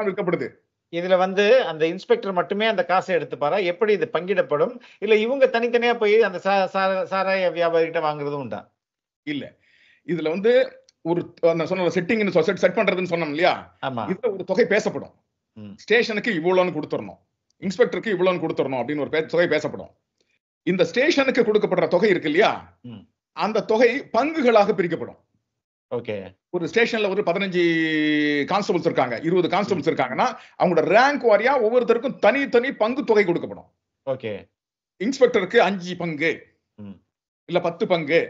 Speaker 1: விற்கப்படுது.
Speaker 2: இதுல வந்து அந்த இன்ஸ்பெக்டர் மட்டுமே அந்த காசை எடுத்துப்பாரா, எப்படி இது பங்கிடப்படும், இல்ல இவங்க தனித்தனியா போய் அந்த சாராய வியாபாரிகிட்ட வாங்குறதும் உண்டா?
Speaker 1: இல்ல, இதுல வந்து ஒரு சொன்ன செட்டிங் செட் பண்றதுன்னு சொன்னோம் இல்லையா, இதுல ஒரு தொகை பேசப்படும். ஸ்டேஷனுக்கு இவ்வளவுன்னு கொடுத்துடணும், இன்ஸ்பெக்டருக்கு இவ்வளவுன்னு கொடுத்துடணும் அப்படின்னு ஒரு தொகை பேசப்படும். இந்த ஸ்டேஷனுக்கு கொடுக்கப்படுற தொகை இருக்கு இல்லையா, அந்த தொகை பங்குகளாக பிரிக்கப்படும்.
Speaker 2: ஓகே.
Speaker 1: ஒரு ஸ்டேஷன்ல ஒரு 15 கான்ஸ்டபிள்ஸ் இருக்காங்க, 20 கான்ஸ்டபிள்ஸ் இருக்காங்கன்னா அவங்களோட ரேங்க் வாரியா ஒவ்வொருத்தருக்கும் தனி பங்கு தொகை கொடுக்கப்படும்.
Speaker 2: ஓகே.
Speaker 1: இன்ஸ்பெக்டருக்கு 5 பங்கு இல்ல 10 பங்கு,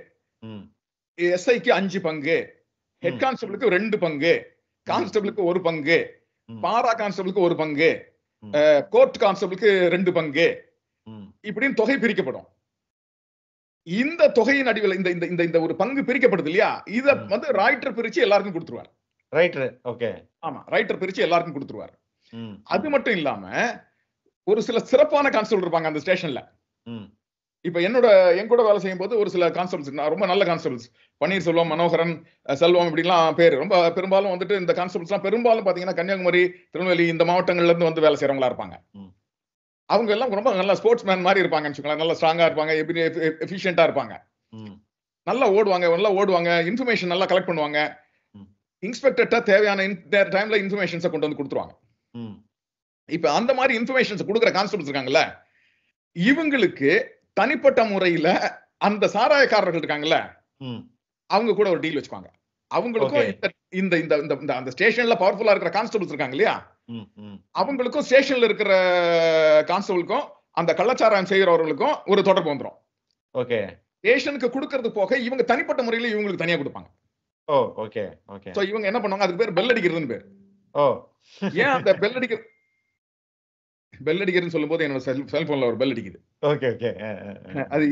Speaker 1: எஸ்ஐக்கு 5 பங்கு, ஹெட் கான்ஸ்டபிளுக்கு 2 பங்கு, கான்ஸ்டபிளுக்கு 1 பங்கு, பாரா கான்ஸ்டபிளுக்கு 1 பங்கு, கோர்ட் கான்ஸ்டபிளுக்கு 2 பங்கு, இப்படின்னு தொகை பிரிக்கப்படும். இந்த தொகையின் அடிவில் இந்த ஒரு பங்கு பிரிக்கப்படுது இல்லையா, இத வந்து ரைட்டர் பிரிச்சு எல்லாருக்கும் கொடுத்துருவார்.
Speaker 2: Writer, okay.
Speaker 1: ஆமா, ரைட்டர் பிரிச்சு எல்லாருக்கும் கொடுத்துருவார். அது மட்டும் இல்லாம ஒரு சில சிறப்பான கான்ஸ்டபிள் இருப்பாங்க அந்த ஸ்டேஷன்ல. இப்ப என் கூட வேலை செய்யும் போது ஒரு சில கான்ஸ்டபிள்ஸ் ரொம்ப நல்ல கான்ஸ்டபிள்ஸ், பன்னீர்செல்வம், மனோகரன், செல்வம் இப்படிலாம் பேரு. ரொம்ப பெரும்பாலும் வந்துட்டு இந்த கான்ஸ்டபிள்ஸ் எல்லாம் பெரும்பாலும் பாத்தீங்கன்னா கன்னியாகுமரி, திருநெல்வேலி இந்த மாவட்டங்கள்ல இருந்து வந்து வேலை செய்யறவங்களா இருப்பாங்க. அவங்க எல்லாம் ரொம்ப நல்ல ஸ்போர்ட்ஸ் மேன் மாதிரி இருப்பாங்க, நல்ல ஸ்ட்ராங்கா இருப்பாங்க, எஃபிஷியன்ட்டா இருப்பாங்க, நல்லா ஓடுவாங்க, இன்ஃபர்மேஷன் நல்லா கலெக்ட் பண்ணுவாங்க, இன்ஸ்பெக்டர்ட்ட தேவையான டைம்ல இன்ஃபர்மேஷன்ஸை கொண்டு வந்து கொடுத்துருவாங்க. இப்ப அந்த மாதிரி இன்ஃபர்மேஷன்ஸ் கொடுக்குற கான்ஸ்டபிள்ஸ் இருக்காங்கல்ல, இவங்களுக்கு தனிப்பட்ட முறையில அந்த சாராயக்காரர்கள் இருக்காங்கல்ல, அவங்க கூட ஒரு டீல் வச்சுப்பாங்க. அவங்களுக்கும் இந்த அந்த ஸ்டேஷன்ல பவர்ஃபுல்லா இருக்கிற கான்ஸ்டபிள்ஸ் இருக்காங்க இல்லையா, அவங்களுக்கும் ஸ்டேஷன்ல இருக்கிற கான்ஸ்டபிளுக்கும் அந்த கள்ளச்சாராயம் செய்யறவர்களுக்கும் ஒரு தொடர்பு வந்துரும்.
Speaker 2: ஓகே.
Speaker 1: ஸ்டேஷனுக்கு கொடுக்கிறது போக இவங்க தனிப்பட்ட முறையில இவங்களுக்கு தனியா கொடுப்பாங்க.
Speaker 2: ஓ, ஓகே, ஓகே.
Speaker 1: சோ இவங்க என்ன பண்ணுவாங்க, அதுக்கு பேர் பெல் அடிக்கிறதுன்னு பேர்.
Speaker 2: ஓ,
Speaker 1: ஏன் அந்த பெல் அடிக்கிறதுன்னு சொல்லும்போது என்னோட செல்போன்ல ஒரு பெல் அடிக்குது.
Speaker 2: Okay, okay.
Speaker 1: அது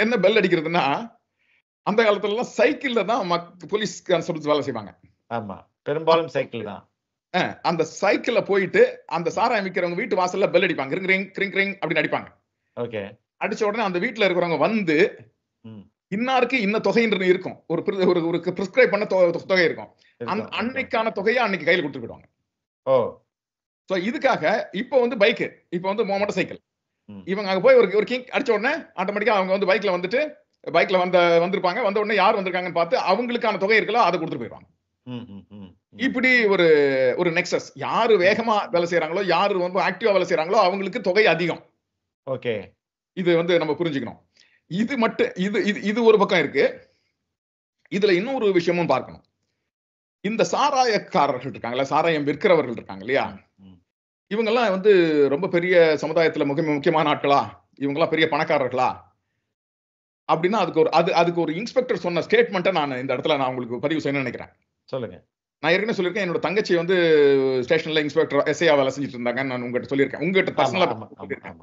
Speaker 1: என்ன பெல் அடிக்கிறதுன்னா, அந்த காலத்துல எல்லாம் சைக்கிள்ல தான் போலீஸ் கான்ஸ்டபிள்ஸ் வேலை செய்வாங்க.
Speaker 2: ஆமா, பெரும்பாலும் சைக்கிள் தான்.
Speaker 1: அந்த சைக்கிள்ல போயிட்டு அந்த சாராயம் விக்கிறவங்க வீட்டு வாசல்ல பெல் அடிப்பாங்க, கிரிங் கிரிங் கிரிங் அப்படின்னு அடிப்பாங்க.
Speaker 2: ஓகே.
Speaker 1: அடிச்ச உடனே அந்த வீட்டுல இருக்கிறவங்க வந்து இன்னாருக்கு இன்ன தொகைன்றது இருக்கும், ஒரு பிரிஸ்கிரைப் பண்ண தொகை இருக்கும், அன்னைக்கான தொகையை அன்னைக்கு கையில கொடுத்துட்டு போயிடுவாங்க.
Speaker 2: ஓ,
Speaker 1: சோ இதுக்காக இப்ப வந்து பைக், இப்ப வந்து மோட்டார் சைக்கிள், இவங்க அங்க போய் ஒரு கிங் அடிச்ச உடனே ஆட்டோமேட்டிக்கா அவங்க வந்து பைக்ல வந்துட்டு பைக்ல வந்திருப்பாங்க. வந்த உடனே யார் வந்திருக்காங்கன்னு பார்த்து அவங்களுக்கான தொகை இருக்கலோ அதை கொடுத்துட்டு போயிடுவாங்க. இப்படி ஒரு நெக்ஸஸ். யாரு வேகமா வேலை செய்யறாங்களோ, யாரு ரொம்ப ஆக்டிவா வேலை செய்யறாங்களோ அவங்களுக்கு தொகை அதிகம்.
Speaker 2: ஓகே,
Speaker 1: இது நம்ம புரிஞ்சுக்கணும். இது மட்டும் இது ஒரு பக்கம் இருக்கு. இதுல இன்னொரு விஷயமும் பார்க்கணும். இந்த சாராயக்காரர்கள் இருக்காங்கல்ல, சாராயம் விற்கிறவர்கள் இருக்காங்க இல்லையா, இவங்க எல்லாம் ரொம்ப பெரிய சமுதாயத்துல முக்கியமான ஆட்களா, இவங்க எல்லாம் பெரிய பணக்காரர்களா அப்படின்னா அதுக்கு ஒரு இன்ஸ்பெக்டர் சொன்ன ஸ்டேட்மெண்ட்டை நான் இந்த இடத்துல நான் உங்களுக்கு பதிவு செய்யணும்னு நினைக்கிறேன்.
Speaker 2: சொல்லுங்க.
Speaker 1: நான் ஏற்கனவே சொல்லியிருக்கேன், என்னோட தங்கச்சி ஸ்டேஷன்ல இன்ஸ்பெக்டர் எஸ்ஐயா வேலை செஞ்சுட்டு இருந்தாங்க. நான் உங்ககிட்ட சொல்லியிருக்கேன், உங்ககிட்ட பர்சனலா சொல்லியிருக்கேன்.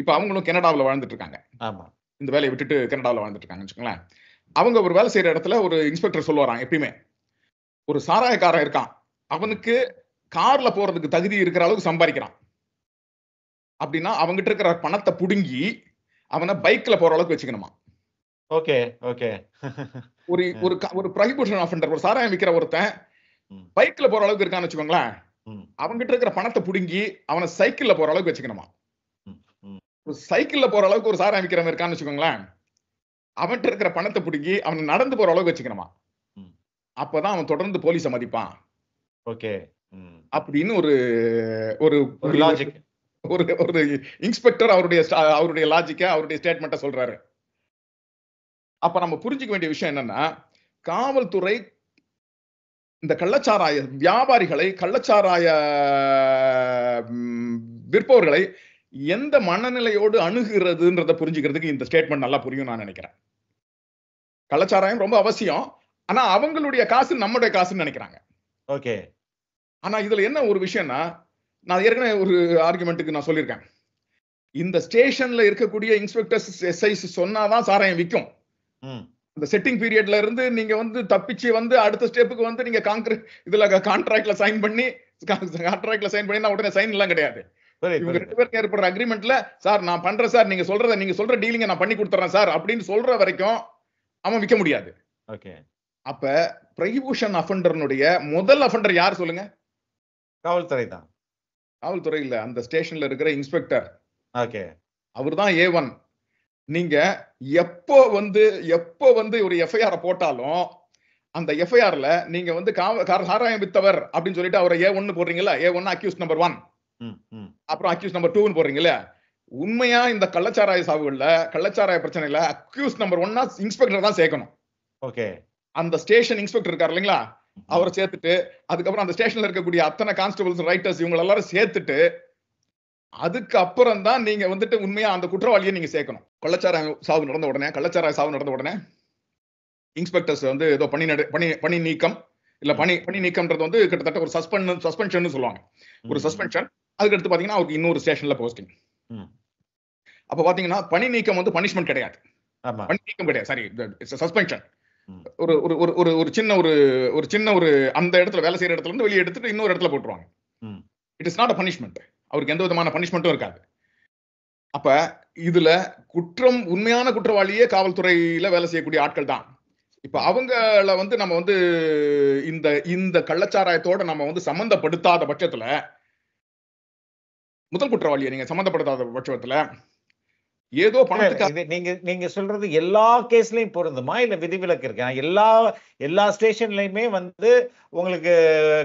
Speaker 1: இப்ப அவங்களும் கனடாவில் வாழ்ந்துட்டு இருக்காங்க. இந்த வேலையை விட்டுட்டு கனடாவில் வாழ்ந்துட்டு இருக்காங்கன்னு வச்சுக்கோங்களேன். அவங்க ஒரு வேலை செய்யற இடத்துல ஒரு இன்ஸ்பெக்டர் சொல்லுவாராம், எப்பயுமே ஒரு சாராயக்காரன் இருக்கான், அவனுக்கு கார்ல போறதுக்கு தகுதி இருக்கிற அளவுக்கு சம்பாதிக்கிறான் அப்படின்னா அவங்ககிட்ட இருக்கிற பணத்தை புடுங்கி அவனை பைக்ல போற அளவுக்கு வச்சுக்கணுமா.
Speaker 2: Okay okay.
Speaker 1: ஒரு ப்ரோஹிபிஷன் ஆஃபெண்டர், ஒரு சாராயம் விற்கிற ஒருத்தன் பைக்ல போற அளவுக்கு இருக்கான்னு வச்சுக்கோங்களேன், அவங்ககிட்ட இருக்கிற பணத்தை புடுங்கி அவனை சைக்கிள்ல போற அளவுக்கு வச்சுக்கணுமா. சைக்கிள்ல போற அளவுக்கு ஒரு சாராயம் விற்கிறவன் இருக்கான்னு வச்சுக்கோங்களேன், அவன்கிட்ட இருக்கிற பணத்தை புடுங்கி அவனை நடந்து போற அளவுக்கு வச்சுக்கணுமா. அப்பதான் அவன் தொடர்ந்து போலீஸ மதிப்பான்.
Speaker 2: ஓகே
Speaker 1: அப்படின்னு ஒரு லாஜிக், ஒரு இன்ஸ்பெக்டர் அவருடைய லாஜிக்க, அவருடைய ஸ்டேட்மெண்ட்டை சொல்றாரு. அப்ப நம்ம புரிஞ்சுக்க வேண்டிய விஷயம் என்னன்னா, காவல்துறை இந்த கள்ளச்சாராய வியாபாரிகளை, கள்ளச்சாராய விற்பவர்களை எந்த மனநிலையோடு அணுகிறதுன்றதை புரிஞ்சுக்கிறதுக்கு இந்த ஸ்டேட்மெண்ட் நல்லா புரியும் நான் நினைக்கிறேன். கள்ளச்சாராயம் ரொம்ப அவசியம், ஆனா அவங்களுடைய காசு நம்முடைய காசுன்னு நினைக்கிறாங்க.
Speaker 2: ஓகே.
Speaker 1: ஆனா இதுல என்ன ஒரு விஷயம்னா, நான் ஏற்கனவே ஒரு ஆர்குமெண்ட்டுக்கு நான் சொல்லியிருக்கேன், இந்த ஸ்டேஷன்ல இருக்கக்கூடிய இன்ஸ்பெக்டர்ஸ் எஸ்ஐஸ் சொன்னாதான் சாராயம் விற்கும். இந்த செட்டிங் பீரியட்ல இருந்து நீங்க தப்பிச்சு அடுத்த ஸ்டெப்புக்கு நீங்க கான்ட்ராக்ட்ல சைன் பண்ணி உடனே சைன் எல்லாம் கிடையாது. இவங்க 2 பேருக்கு ஏற்படுற அக்ரிமெண்ட்ல, சார் நான் பண்றேன் சார், நீங்க சொல்ற டீலிங்க நான் பண்ணி கொடுத்துறேன் சார் அப்படின்னு சொல்ற வரைக்கும் அவன் விற்க முடியாது.
Speaker 2: ஓகே.
Speaker 1: அப்ப ப்ரோஹிபிஷன் அஃபெண்டர்னுடைய முதல் அஃபெண்டர் யார் சொல்லுங்க?
Speaker 2: காவல்துறை தான்.
Speaker 1: காவல்துறை இல்ல, அந்த ஸ்டேஷன்ல இருக்கிற இன்ஸ்பெக்டர்.
Speaker 2: ஓகே.
Speaker 1: அவர்தான் A1. நீங்க எப்போ ஒரு எஃப்ஐஆர் போட்டாலும் அந்த எஃப்ஐஆர்ல நீங்க சாராயம் வித்தவர் அப்படின்னு சொல்லிட்டு அவரை A1 போடுறீங்களா, A1 அக்யூஸ் நம்பர் 1, அப்புறம் அக்யூஸ் நம்பர் 2 போடுறீங்களா. உண்மையா இந்த கள்ளச்சாராய சாவுகள்ல, கள்ளச்சாராய பிரச்சனையில அக்யூஸ் நம்பர் 1 இன்ஸ்பெக்டர் தான் சேர்க்கணும்.
Speaker 2: ஓகே.
Speaker 1: அந்த ஸ்டேஷன் இன்ஸ்பெக்டர் இருக்காரு இல்லைங்களா, அவரை சேர்த்துட்டு அதுக்கப்புறம் அந்த ஸ்டேஷன்ல இருக்கக்கூடிய அத்தனை கான்ஸ்டபிள்ஸ், ரைட்டர்ஸ் இவங்க எல்லாரும் சேர்த்துட்டு அதுக்கு அப்புறம் தான் நீங்க உண்மையா அந்த குற்றவாளியை நீங்க சேர்க்கணும். கள்ளச்சாராய சாவு நடந்த உடனே இன்ஸ்பெக்டர்ஸ் ஏதோ பணி நீக்கம் இல்ல பணி நீக்கம்ன்றது கிட்டத்தட்ட ஒரு சஸ்பென்ஷன் சொல்லுவாங்க. ஒரு சஸ்பென்ஷன். அதுக்கு அடுத்து பாத்தீங்கன்னா அவருக்கு இன்னொரு ஸ்டேஷன்ல போஸ்டிங். அப்ப பாத்தீங்கன்னா பணி நீக்கம் பனிஷ்மெண்ட் கிடையாது, பணி நீக்கம் கிடையாது, சாரி, சஸ்பென்ஷன். ஒரு சின்ன அந்த இடத்துல வேலை செய்யற இடத்துல இருந்து வெளியே எடுத்துட்டு இன்னொரு இடத்துல போட்டுருவாங்க. It is not a punishment. அவருக்கு எந்த விதமான பனிஷ்மெண்ட்டும் இருக்காது. அப்ப இதுல உண்மையான குற்றவாளியே காவல்துறையில வேலை செய்யக்கூடிய ஆட்கள் தான். இப்ப அவங்கள நம்ம இந்த கள்ளச்சாராயத்தோட நம்ம சம்பந்தப்படுத்தாத பட்சத்துல, முதல் குற்றவாளியை நீங்க சம்பந்தப்படுத்தாத பட்சத்துல ஏதோ பணத்துக்கு
Speaker 2: நீங்க சொல்றது எல்லா கேஸ்லயும் பொருந்துமா, இல்ல விதிவிலக்கு இருக்கா? எல்லா ஸ்டேஷன்லயுமே உங்களுக்கு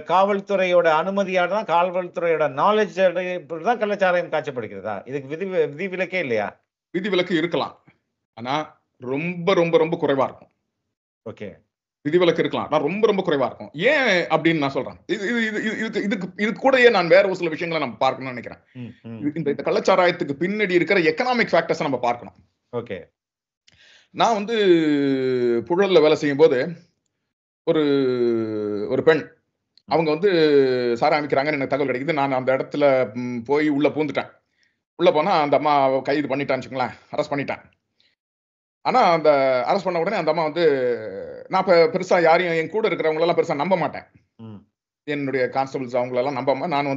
Speaker 2: காவல்துறையோட அனுமதியோட தான், காவல்துறையோட நாலேஜ் தான் கள்ளச்சாராயம் காய்ச்சப்படுகிறதா? இதுக்கு விதிவிலக்கே இல்லையா?
Speaker 1: விதிவிலக்கு இருக்கலாம், ஆனா ரொம்ப ரொம்ப ரொம்ப குறைவா இருக்கும். ஓகே. விதிவிலக்கு இருக்கலாம், ஆனா ரொம்ப ரொம்ப குறைவா இருக்கும். ஏன் அப்படின்னு நான் சொல்றேன். இது கூடயே நான் வேற ஒரு சில விஷயங்களை நம்ம பார்க்கணும்னு நினைக்கிறேன். இந்த கள்ளச்சாராயத்துக்கு பின்னாடி இருக்கிற எக்கனாமிக் ஃபேக்டர்ஸ் நம்ம பார்க்கணும்.
Speaker 2: ஓகே.
Speaker 1: நான் புழல்ல வேலை செய்யும் போது ஒரு பெண் அவங்க சாராயம் விற்கிறாங்கன்னு எனக்கு தகவல் கிடைக்குது. நான் அந்த இடத்துல போய் உள்ள பூந்துட்டேன். உள்ள போனா அந்த அம்மா கைது பண்ணிட்டான்னு வச்சுக்கோங்களேன், அரெஸ்ட் பண்ணிட்டேன். ஆனா அந்த அரெஸ்ட் பண்ண உடனே அந்த அம்மா நான் பெருசா யாரையும், என் கூட இருக்கிறவங்களெல்லாம் பெருசா நம்ப மாட்டேன். என்னுடைய கான்ஸ்டபிள்ஸ் அவங்களெல்லாம் நம்பாம நான்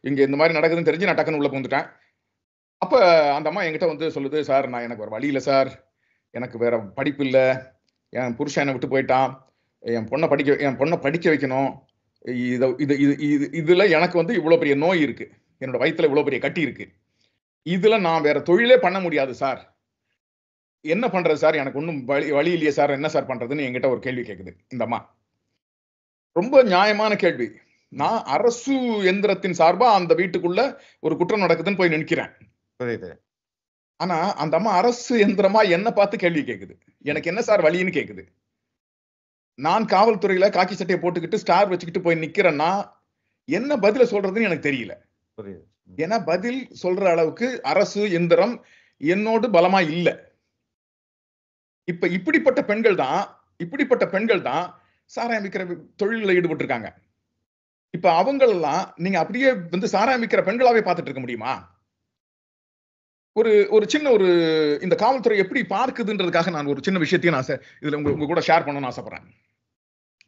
Speaker 1: இங்க இந்த மாதிரி நடக்குதுன்னு தெரிஞ்சு நான் டக்குன்னு உள்ள பூந்துட்டேன். அப்ப அந்த அம்மா என்கிட்ட சொல்லுது, சார் நான் எனக்கு வேற வழி இல்லை சார், எனக்கு வேற படிப்பு இல்லை, என் புருஷன் என்னை விட்டு போயிட்டான், என் பொண்ணை படிக்க வைக்கணும், இதுல எனக்கு இவ்வளவு பெரிய நோய் இருக்கு, என்னோட வயித்துல இவ்வளவு பெரிய கட்டி இருக்கு, இதுல நான் வேற தொழிலே பண்ண முடியாது சார், என்ன பண்றது சார், எனக்கு ஒன்றும் வழி இல்லையே சார், என்ன சார் பண்றதுன்னு என்கிட்ட ஒரு கேள்வி கேட்குது இந்த அம்மா. ரொம்ப நியாயமான கேள்வி. நான் அரசு எந்திரத்தின் சார்பா அந்த வீட்டுக்குள்ள ஒரு குற்றம் நடக்குதுன்னு போய் நினைக்கிறேன்.
Speaker 2: புரியுது.
Speaker 1: ஆனா அந்த அம்மா அரசு எந்திரமா என்ன பார்த்து கேள்வி கேட்குது. எனக்கு என்ன சார் வழின்னு கேட்குது. நான் காவல்துறையில காக்கி சட்டையை போட்டுக்கிட்டு ஸ்டார் வச்சுக்கிட்டு போய் நிக்கிறேன்னா என்ன பதில சொல்றதுன்னு எனக்கு தெரியல. ஏன்னா பதில் சொல்ற அளவுக்கு அரசு எந்திரம் என்னோடு பலமா இல்ல. இப்ப இப்படிப்பட்ட பெண்கள் தான் சாராயம் விற்கிற தொழிலில் ஈடுபட்டு இருக்காங்க. இப்ப அவங்களெல்லாம் நீங்க அப்படியே வந்து சாராயம் விற்கிற பெண்களாவே பார்த்துட்டு இருக்க முடியுமா? ஒரு சின்ன இந்த காவல்துறை எப்படி பார்க்குதுன்றதுக்காக நான் ஒரு சின்ன விஷயத்தையும் நான் இதுல உங்க கூட ஷேர் பண்ணணும்னு ஆசைப்படுறேன்.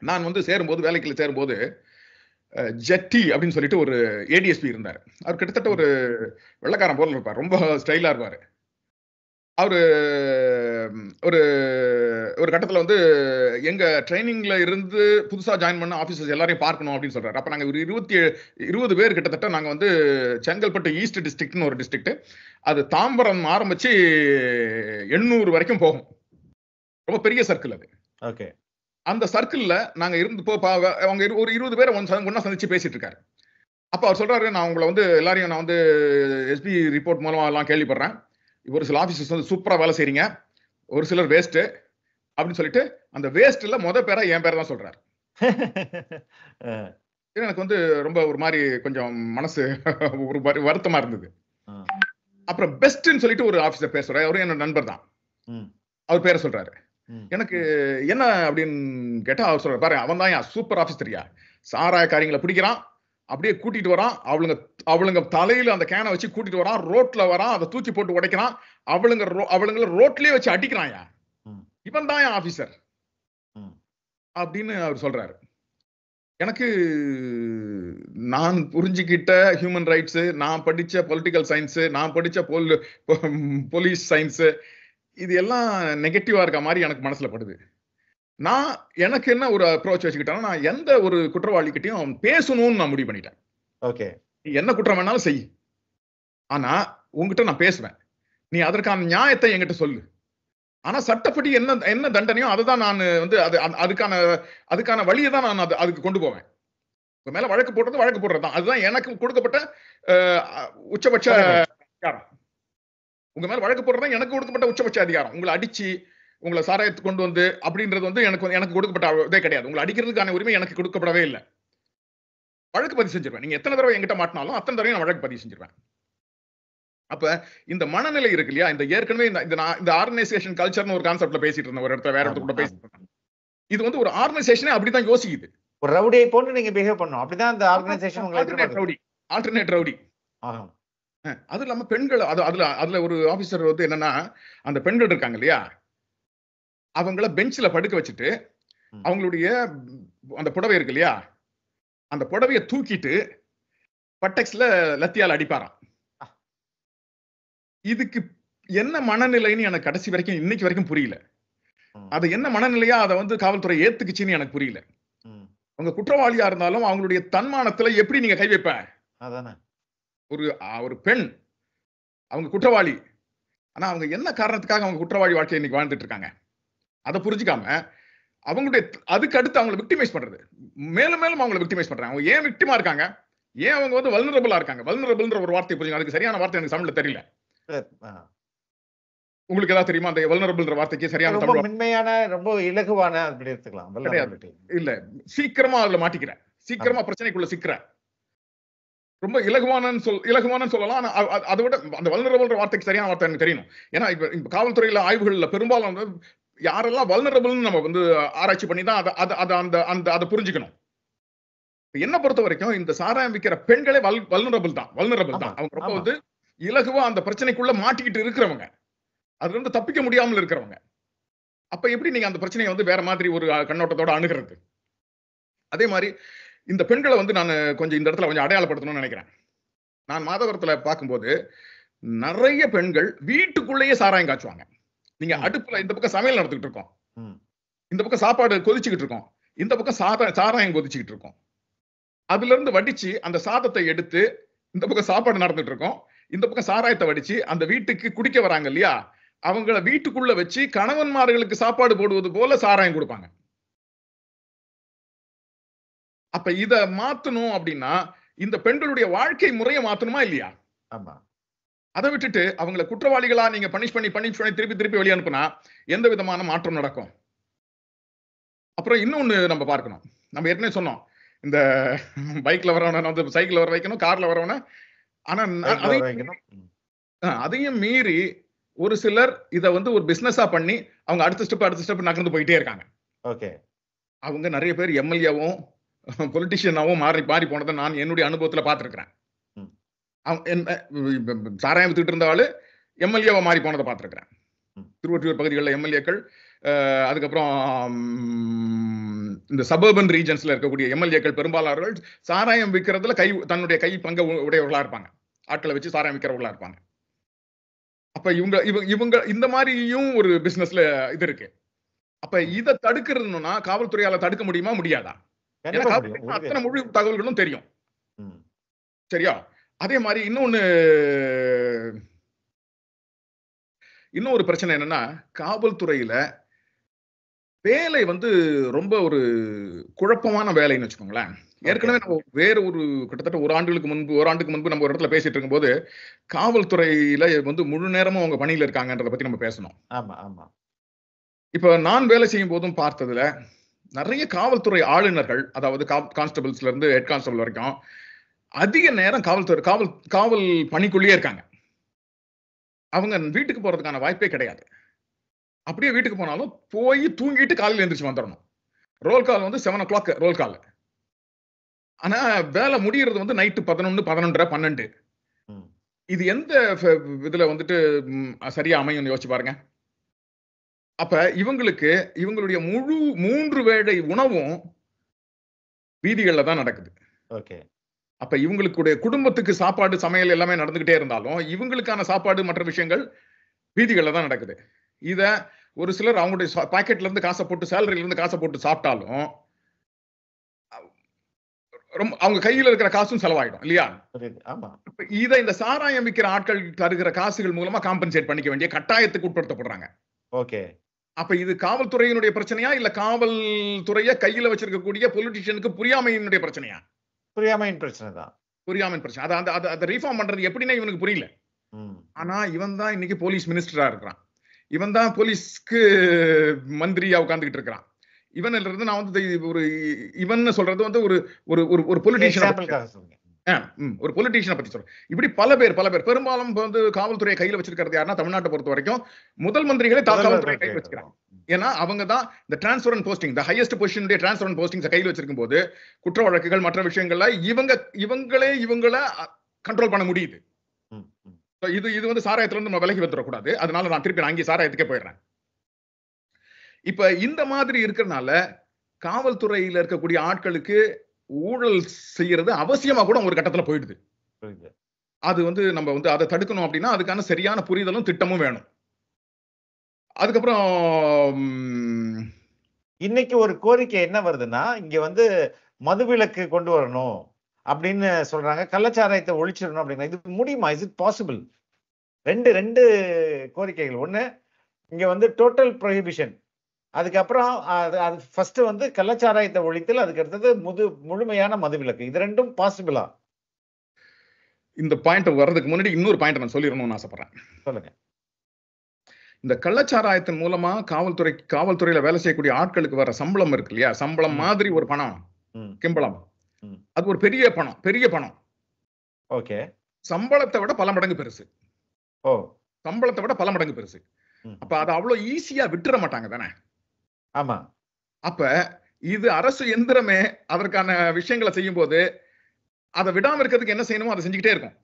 Speaker 1: நான் வந்து வேலைக்குள்ள சேரும்போது ஜெட்டி அப்படின்னு சொல்லிட்டு ஒரு ஏடிஎஸ்பி இருந்தார். அவர் கிட்டத்தட்ட ஒரு வெள்ளக்காரன் போல இருப்பார், ரொம்ப ஸ்டைலா இருப்பாரு. அவரு ஒரு கட்டத்துல வந்து எங்க ட்ரைனிங்ல இருந்து புதுசா ஜாயின் பண்ண ஆபீசர்ஸ் எல்லாரையும் பார்க்கணும் அப்படின்னு சொல்றாரு. அப்ப நாங்க ஒரு 20 பேர் கிட்டத்தட்ட நாங்க வந்து செங்கல்பட்டு ஈஸ்ட் டிஸ்ட்ரிக்ட்னு ஒரு டிஸ்ட்ரிக்ட், அது தாம்பரம் ஆரம்பிச்சு 800 வரைக்கும் போகும். ரொம்ப பெரிய சர்க்கிள் அது.
Speaker 2: ஓகே. அந்த
Speaker 1: சர்க்கிள்ல நாங்க இருந்து அவங்க ஒரு 20 பேரை ஒன்னா சந்திச்சு பேசிட்டு இருக்காரு. அப்ப அவர் சொல்றாரு, நான் உங்களை வந்து எல்லாரையும் நான் வந்து எஸ்பி ரிப்போர்ட் மூலமா எல்லாம் கேள்விப்படுறேன். ஒரு சில ஆபீசர்ஸ் வந்து சூப்பரா வேலை செய்றீங்க, ஒரு சிலர் வேஸ்ட் அப்படின்னு சொல்லிட்டு அந்த வேஸ்ட்ல பேரா என் பேரை தான் சொல்றாரு. எனக்கு வந்து ரொம்ப ஒரு மாதிரி கொஞ்சம் மனசு ஒரு வருத்தமா இருந்தது. அப்புறம் பெஸ்ட்னு சொல்லிட்டு ஒரு ஆபீசர் பேர் சொல்றாரு. அவரும் என்னோட நண்பர் தான். அவர் பேரை சொல்றாரு. எனக்கு என்ன அப்படின்னு கேட்டா அவர் சொல்றாரு, பாரு அவன் தான் சூப்பர் ஆபீசரியா, சாராய காரியங்களை பிடிக்கிறான், அப்படியே கூட்டிட்டு வரான், அவளுங்க தலையில அந்த கேனை வச்சு கூட்டிட்டு வரான், ரோட்ல வரான், அதை தூக்கி போட்டு உடைக்கிறான், அவளுங்களை ரோட்லயே வச்சு அடிக்கிறான், இவன் தான் ஆபீசர் அப்படின்னு அவர் சொல்றாரு. எனக்கு நான் புரிஞ்சுக்கிட்ட ஹியூமன் ரைட்ஸ், நான் படிச்ச பொலிட்டிக்கல் சயின்ஸ், நான் படிச்ச போலீஸ் சயின்ஸ், இது எல்லாம் நெகட்டிவா இருக்க மாதிரி எனக்கு மனசுல படுது. நான் எனக்கு என்ன ஒரு அப்ரோச் வச்சுக்கிட்டேன்னா, நான் எந்த ஒரு குற்றவாளிகிட்டையும் பேசணும்னு நான் முடிவு பண்ணிட்டேன்.
Speaker 2: ஓகே,
Speaker 1: நீ என்ன குற்றம் வேணாலும் செய், ஆனா உங்ககிட்ட நான் பேசுவேன், நீ அதற்கான நியாயத்தை என்கிட்ட சொல்லு. ஆனா சட்டப்படி என்ன தண்டனையோ அதை தான் நான் வந்து அதுக்கான வழியை தான் நான் அதுக்கு கொண்டு போவேன். உங்க மேல வழக்கு போடுறதுதான் அதுதான் எனக்கு கொடுக்கப்பட்ட உச்சபட்ச அதிகாரம். உங்க மேல வழக்கு போடுறதா எனக்கு கொடுக்கப்பட்ட உச்சபட்ச அதிகாரம். உங்களை அடிச்சு உங்களை சாராயத்துக்கு கொண்டு வந்து அப்படின்றது வந்து எனக்கு கொடுக்கப்பட்ட இதே கிடையாது. உங்களை அடிக்கிறதுக்கான உரிமை எனக்கு கொடுக்கப்படவே இல்லை. வழக்கு பதிவு செஞ்சிருவேன். நீங்க எத்தனை தடவை என்கிட்ட மாட்டினாலும் அத்தனை தடவை நான் வழக்கு பதிவு செஞ்சிருவேன். அப்ப இந்த மனநிலை இருக்கு இல்லையா, இந்த ஏற்கனவே இந்த ஆர்கனைசேஷன் கல்ச்சர்னு ஒரு கான்செப்ட்ல பேசிட்டு இருந்தேன், ஒரு இடத்துல வேற இடத்துல கூட பேசிட்டு இருந்தேன். இது வந்து ஒரு ஆர்கனைசேஷனே அப்படிதான் யோசிக்குது.
Speaker 2: ஒரு ரவுடியை போட்டு நீங்க பிஹேவ் பண்ணணும், அப்படிதான் அந்த ஆர்கனைசேஷன்
Speaker 1: ஆல்டர்னேட் ரவுடி. அது இல்லாம பெண்கள், அதுல ஒரு ஆபீசர் வந்து என்னன்னா, அந்த பெண்கள் இருக்காங்க இல்லையா, அவங்கள பெஞ்ச்ல படுக்க வச்சுட்டு அவங்களுடைய அந்த புடவை இருக்கு இல்லையா, அந்த புடவையை தூக்கிட்டு பட்டெக்ஸ்ல லத்தியால அடிப்பாராம். இதுக்கு என்ன மனநிலைன்னு எனக்கு கடைசி வரைக்கும் இன்னைக்கு வரைக்கும் புரியல. அது என்ன மனநிலையா அதை வந்து காவல்துறை ஏத்துக்குச்சுன்னு எனக்கு புரியல. அவங்க குற்றவாளியா இருந்தாலும் அவங்களுடைய தன்மானத்துல எப்படி நீங்க கை வைப்ப? ஒரு பெண் அவங்க குற்றவாளி, ஆனா அவங்க என்ன காரணத்துக்காக அவங்க குற்றவாளி வாழ்க்கையை இன்னைக்கு வாழ்ந்துட்டு இருக்காங்க அதை புரிஞ்சுக்காம அவங்களுடைய அதுக்கு அடுத்து அவங்களை விக்டிமைஸ் பண்றது, மேலும் மேலும் அவங்களை விக்டிமைஸ் பண்றாங்க. அவங்க ஏன் விக்டிமா இருக்காங்க, ஏன் அவங்க வந்து வல்னரபிளா இருக்காங்க? வல்னரபிள்ன்ற ஒரு வார்த்தை புரியுங்க, அதுக்கு சரியான வார்த்தை எனக்கு தமிழ்ல தெரியல. உங்களுக்கு ஏதாவது தெரியுமா அந்த வல்னரபிள்ன்ற வார்த்தைக்கு சரியான தமிழ்?
Speaker 2: மென்மையான, ரொம்ப இலகுவான அப்படி எடுத்துக்கலாம்.
Speaker 1: இல்ல, சீக்கிரமா அதுல மாட்டிக்கிறேன், சீக்கிரமா பிரச்சனைக்குள்ள சிக்கிறேன். ரொம்ப இலகுவானன்னு சொல்லலாம். அதை விட அந்த வல்னரபிள்ன்ற வார்த்தைக்கு சரியான வார்த்தை எனக்கு தெரியணும். ஏன்னா இப்ப காவல்துறையில ஆய்வுகள்ல பெரும்பாலும் யாரெல்லாம் வல்னரபிள்னு நம்ம வந்து ஆராய்ச்சி பண்ணி தான் அதை புரிஞ்சுக்கணும். என்ன பொறுத்த வரைக்கும் இந்த சாராயம் விற்கிற பெண்களே வல்னரபிள் தான். அவங்க ரொம்ப வந்து இலகுவா அந்த பிரச்சனைக்குள்ள மாட்டிக்கிட்டு இருக்கிறவங்க, அதுல இருந்து தப்பிக்க முடியாமல் இருக்கிறவங்க. அப்ப எப்படி நீங்க அந்த பிரச்சனையை வந்து வேற மாதிரி ஒரு கண்ணோட்டத்தோட அணுகிறது? அதே மாதிரி இந்த பெண்களை வந்து நான் கொஞ்சம் இந்த இடத்துல கொஞ்சம் அடையாளப்படுத்தணும்னு நினைக்கிறேன். நான் மாதவரத்துல பார்க்கும்போது நிறைய பெண்கள் வீட்டுக்குள்ளேயே சாராயம் காய்ச்சுவாங்க. நீங்க அடுப்புல இந்த பக்கம் சமையல் நடத்திட்டு இருக்கோம், இந்த பக்கம் சாப்பாடு கொதிச்சுக்கிட்டு இருக்கோம், இந்த பக்கம் சாராயம் கொதிச்சுக்கிட்டு இருக்கோம். அதுல இருந்து வடிச்சு அந்த சாதத்தை எடுத்து இந்த பக்கம் சாப்பாடு நடந்துட்டு இருக்கோம், இந்த பக்கம் சாராயத்தை வடிச்சு அந்த வீட்டுக்கு குடிக்க வராங்க இல்லையா, அவங்கள வீட்டுக்குள்ள வச்சு கணவன்மார்களுக்கு சாப்பாடு போடுவது போல சாராயம் கொடுப்பாங்க. அப்ப இத மாத்தணும் அப்படின்னா இந்த பெண்களுடைய வாழ்க்கை முறையை மாத்தணுமா இல்லையா?
Speaker 2: ஆமா.
Speaker 1: அதை விட்டுட்டு அவங்களை குற்றவாளிகளா நீங்க பனிஷ் பண்ணி திருப்பி வெளியே அனுப்புனா எந்த விதமான மாற்றம் நடக்கும்? அப்புறம் இன்னொன்னு நம்ம பார்க்கணும். நம்ம ஏற்கனவே சொன்னோம், இந்த பைக்ல வரவன வந்து சைக்கிள் வர வைக்கணும், கார்ல வரவன. ஆனா அதையும் மீறி ஒரு சிலர் இத வந்து ஒரு பிசினஸா பண்ணி அவங்க அடுத்த ஸ்டெப் நகர்ந்து போயிட்டே இருக்காங்க.
Speaker 2: ஓகே.
Speaker 1: அவங்க நிறைய பேர் எம்எல்ஏவும் பொலிட்டிஷியனாவும் மாறி போனதை நான் என்னுடைய அனுபவத்துல பார்த்திருக்கிறேன். சாராயம் வித்துட்டு இருந்த ஆளு எம்எல்ஏவா மாறி போனதை பார்த்திருக்கிறேன். திருவொற்றியூர் பகுதிகளில் எம்எல்ஏக்கள், அதுக்கப்புறம் இந்த சபர்பன் ரீஜன்ஸ்ல இருக்கக்கூடிய எம்எல்ஏக்கள் பெரும்பாலானவர்கள் சாராயம் விற்கிறதுல தன்னுடைய கை பங்கு உடையவர்களா இருப்பாங்க. ஆட்களை வச்சு சாராயம் விற்கிறவர்களா இருப்பாங்க. அப்ப இவங்க இந்த மாதிரியும் ஒரு பிசினஸ்ல இது இருக்கு. அப்ப இதை தடுக்கிறதுனா காவல்துறையால தடுக்க முடியுமா முடியாதா? அத்தனை முழு தகவல்களும் தெரியும். சரியா? அதே மாதிரி இன்னொரு பிரச்சனை என்னன்னா, காவல்துறையில வேலை வந்து ரொம்ப ஒரு குழப்பமான வேலைன்னு வச்சுக்கோங்களேன். ஏற்கனவே நம்ம வேற ஒரு கிட்டத்தட்ட ஒரு ஆண்டுக்கு முன்பு நம்ம ஒரு இடத்துல பேசிட்டு இருக்கும்போது காவல்துறையில வந்து முழு நேரமும் அவங்க பணியில இருக்காங்கன்றத பத்தி நம்ம பேசணும்.
Speaker 2: ஆமா ஆமா. இப்ப
Speaker 1: நான் வேலை செய்யும் போதும் பார்த்ததுல நிறைய காவல்துறை ஆளுநர்கள், அதாவது கான்ஸ்டபிள்ஸ்ல இருந்து ஹெட் கான்ஸ்டபிள் வரைக்கும் அதிக நேரம் காவல் பணிக்குள்ளேயே இருக்காங்க. அவங்க வீட்டுக்கு போறதுக்கான வாய்ப்பே கிடையாது. அப்படியே வீட்டுக்கு போனாலும் போய் தூங்கிட்டு காலையில் எந்திரிச்சு வந்துடணும். ரோல் கால் வந்து 7 o'clock ரோல் கால். ஆனா வேலை முடியறது வந்து நைட்டு 11, 11:30, 12. இது எந்த இதுல வந்துட்டு சரியா அமையும் யோசிச்சு பாருங்க. அப்ப இவங்களுடைய முழு 3 வேளை உணவும் வீதிகள்ல தான் நடக்குது.
Speaker 2: ஓகே.
Speaker 1: அப்ப இவங்களுடைய குடும்பத்துக்கு சாப்பாடு, சமையல் எல்லாமே நடந்துகிட்டே இருந்தாலும் இவங்களுக்கான சாப்பாடு மற்ற விஷயங்கள் வீதிகள்ல தான் நடக்குது. இத ஒரு சிலர் அவங்களுடைய பாக்கெட்ல இருந்து காசை போட்டு, சேலரியில இருந்து காசை போட்டு சாப்பிட்டாலும் அவங்க கையில இருக்கிற காசும் செலவாயிடும் இல்லையா? இதை இந்த சாராயம் விற்கிற ஆட்கள் தருகிற காசுகள் மூலமா காம்பன்சேட் பண்ணிக்க வேண்டிய கட்டாயத்துக்கு உட்படுத்தப்படுறாங்க.
Speaker 2: ஓகே.
Speaker 1: அப்ப இது காவல்துறையினுடைய பிரச்சனையா இல்ல காவல்துறைய கையில வச்சிருக்கக்கூடிய பொலிட்டிஷியனுக்கு புரியாமையினுடைய பிரச்சனையா?
Speaker 2: புரியாமையின் பிரச்சனை தான்.
Speaker 1: புரியாமையின் பிரச்சனை. அதை ரீஃபார்ம் பண்றது எப்படின்னா இவனுக்கு புரியல. ஆனா இவன் தான் இன்னைக்கு போலீஸ் மினிஸ்டரா இருக்கிறான். இவன் தான் போலீஸ்க்கு மந்திரியா உட்கார்ந்துகிட்டு இருக்கிறான். இவன்ல இருந்து நான் வந்து இவன் சொல்றது வந்து ஒரு பொலிட்டிஷியன் பத்தி சொல்றேன். இப்படி பல பேர் பெரும்பாலும் வந்து காவல்துறையை கையில வச்சிருக்கிறது யாருன்னா தமிழ்நாட்டை பொறுத்த வரைக்கும் முதல் மந்திரிகளே காவல்துறை கையில் வச்சுக்கிறாங்க. ஏன்னா அவங்க தான் இந்த transfer and posting, the highest பொசிஷனுடைய டிரான்ஸ்ஃபர் அண்ட் போஸ்டிங்ஸ் கையில் வச்சிருக்கும் போது குற்ற வழக்குகள் மற்ற விஷயங்கள்ல இவங்கள கண்ட்ரோல் பண்ண முடியுது. இது வந்து சாராயத்துல இருந்து நம்ம விலகி வந்துடக்கூடாது. அதனால நான் திருப்பி அங்கே சாராயத்துக்கே போயிடுறேன். இப்ப இந்த மாதிரி இருக்கிறதுனால காவல்துறையில இருக்கக்கூடிய ஆட்களுக்கு ஊழல் செய்யறது அவசியமா கூட ஒரு கட்டத்துல போயிடுது. அது வந்து நம்ம வந்து அதை தடுக்கணும் அப்படின்னா அதுக்கான சரியான புரிதலும் திட்டமும் வேணும். அதுக்கப்புறம்
Speaker 2: இன்னைக்கு ஒரு கோரிக்கை என்ன வருதுன்னா, இங்க வந்து மதுவிலக்கு கொண்டு வரணும் அப்படின்னு சொல்றாங்க, கள்ளச்சாராயத்தை ஒழிச்சிடணும் அப்படின்னா இது முடியுமா? Is it possible? ரெண்டு கோரிக்கைகள். ஒண்ணு, இங்க வந்து டோட்டல் ப்ரொஹிபிஷன், அதுக்கப்புறம் அது ஃபர்ஸ்ட் வந்து கள்ளச்சாராயத்தை ஒழித்தல், அதுக்கு அடுத்தது முழுமையான மதுவிலக்கு. இது ரெண்டும் பாசிபிளா?
Speaker 1: இந்த பாயிண்ட் வர்றதுக்கு முன்னாடி இன்னொரு பாயிண்ட் நான் சொல்லிடணும்னு ஆசைப்படுறேன்.
Speaker 2: சொல்லுங்க.
Speaker 1: இந்த கள்ளச்சாராயத்தின் மூலமா காவல்துறையில வேலை செய்யக்கூடிய ஆட்களுக்கு வர சம்பளம் இருக்கு இல்லையா, சம்பளம் மாதிரி ஒரு பணம், கிம்பளம், அது ஒரு பெரிய பணம்.
Speaker 2: ஓகே.
Speaker 1: சம்பளத்தை விட பல மடங்கு பெருசு.
Speaker 2: சம்பளத்தை விட
Speaker 1: பல மடங்கு பெருசு. அப்ப அது அவ்வளவு ஈஸியா விட்டுற மாட்டாங்க தானே?
Speaker 2: ஆமா.
Speaker 1: அப்ப இது அரசு எந்திரமே அதற்கான விஷயங்களை செய்யும் போது அதை விடாம இருக்கிறதுக்கு என்ன செய்யணுமோ அதை செஞ்சுக்கிட்டே இருக்கும்.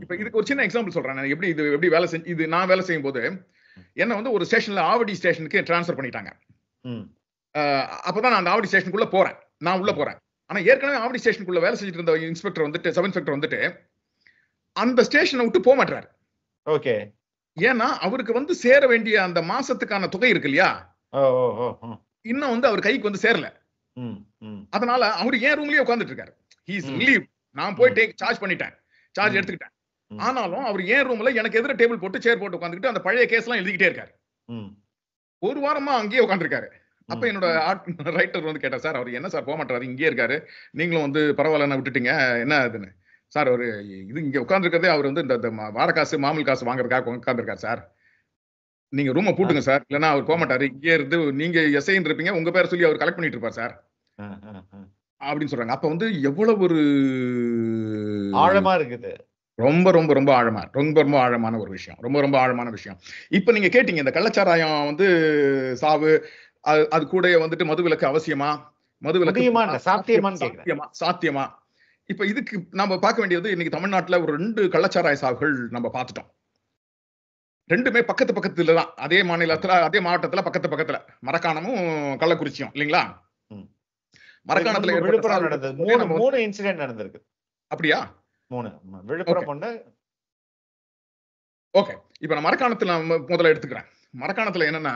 Speaker 1: இப்ப இதுக்கு ஒரு சின்ன எக்ஸாம்பிள் சொல்றேன். எப்படி வேலை இது நான் வேலை செய்யும் போது என்ன வந்து ஒரு ஸ்டேஷன்ல ஆவடி ஸ்டேஷனுக்கு டிரான்ஸ்பர் பண்ணிட்டாங்க. அப்பதான் நான் அந்த ஆவடி ஸ்டேஷனுக்குள்ள போறேன். நான் உள்ள போறேன். ஆனா ஏற்கனவே ஆவடி ஸ்டேஷனுக்குள்ள வேலை செஞ்சுட்டு இருந்த இன்ஸ்பெக்டர் வந்துட்டு, சப் இன்ஸ்பெக்டர் வந்துட்டு அந்த ஸ்டேஷனை விட்டு போக மாட்டாரு.
Speaker 2: ஓகே.
Speaker 1: ஏன்னா அவருக்கு வந்து சேர வேண்டிய அந்த மாசத்துக்கான தொகை இருக்கு இல்லையா, இன்னும் வந்து அவர் கைக்கு வந்து சேரல. அதனால அவரு ஏன் ரூம்லயே உட்கார்ந்துட்டு இருக்காரு. He is relieved. நான் போய் சார்ஜ் பண்ணிட்டேன், சார்ஜ் எடுத்துக்கிட்டேன். ஆனாலும் அவர் ஏன் ரூம்ல எனக்கு எதிர டேபிள் போட்டு சேர் போட்டு உட்காந்துக்கிட்டு அந்த பழைய கேஸ் எல்லாம் எழுதிக்கிட்டே இருக்காரு. ஒரு வாரமா அங்கேயே உட்காந்துருக்காரு. அப்ப என்னோட ரைட்டர் வந்து கேட்டா, சார் அவர் என்ன சார் போக மாட்டாரு, இங்கே இருக்காரு, நீங்களும் வந்து பரவாயில்ல விட்டுட்டீங்க, என்ன அதுன்னு. சார் அவரு இது இங்க உட்காந்துருக்கதே அவர் வந்து இந்த வார காசு மாமூல் காசு வாங்குறதுக்காக உட்காந்துருக்காரு சார், நீங்க ரூமை பூட்டுங்க சார், இல்லைன்னா அவர் போக மாட்டாரு, இங்கே இருந்து நீங்க எஸ்ஐன்னு இருப்பீங்க, உங்க பேரை சொல்லி அவர் கலெக்ட் பண்ணிட்டு இருப்பார் சார் அப்படின்னு சொல்றாங்க. அப்ப வந்து எவ்வளவு ஒரு
Speaker 2: ஆழமா இருக்குது,
Speaker 1: ரொம்ப ரொம்ப ரொம்ப ஆழமா, ரொம்ப ரொம்ப ஆழமான ஒரு விஷயம், ரொம்ப ரொம்ப ஆழமான விஷயம். இப்ப நீங்க கேட்டீங்க இந்த கள்ளச்சாராயம் வந்து சாவு, அது கூட வந்துட்டு மதுவிலக்கு அவசியமா, மதுவிலக்கு சாத்தியமா. இப்ப இதுக்கு நாம பார்க்க வேண்டியது, இன்னைக்கு தமிழ்நாட்டுல ஒரு 2 கள்ளச்சாராய சாவுகள் நம்ம பார்த்துட்டோம். ரெண்டுமே பக்கத்து பக்கத்துல தான், அதே மாநிலத்துல அதே மாவட்டத்துல பக்கத்துல, மரக்காணமும் கள்ளக்குறிச்சியும் இல்லைங்களா. மரக்காணத்துல
Speaker 2: விழுப்புரம் நடந்தது, 3 இன்சிடென்ட் நடந்திருக்கு.
Speaker 1: அப்படியா?
Speaker 2: 3 விழுப்புரம் ஒண்ணு.
Speaker 1: ஓகே, இப்ப நான் மரக்காணத்துல முதல்ல எடுத்துக்கிறேன். மரக்காணத்துல என்னன்னா,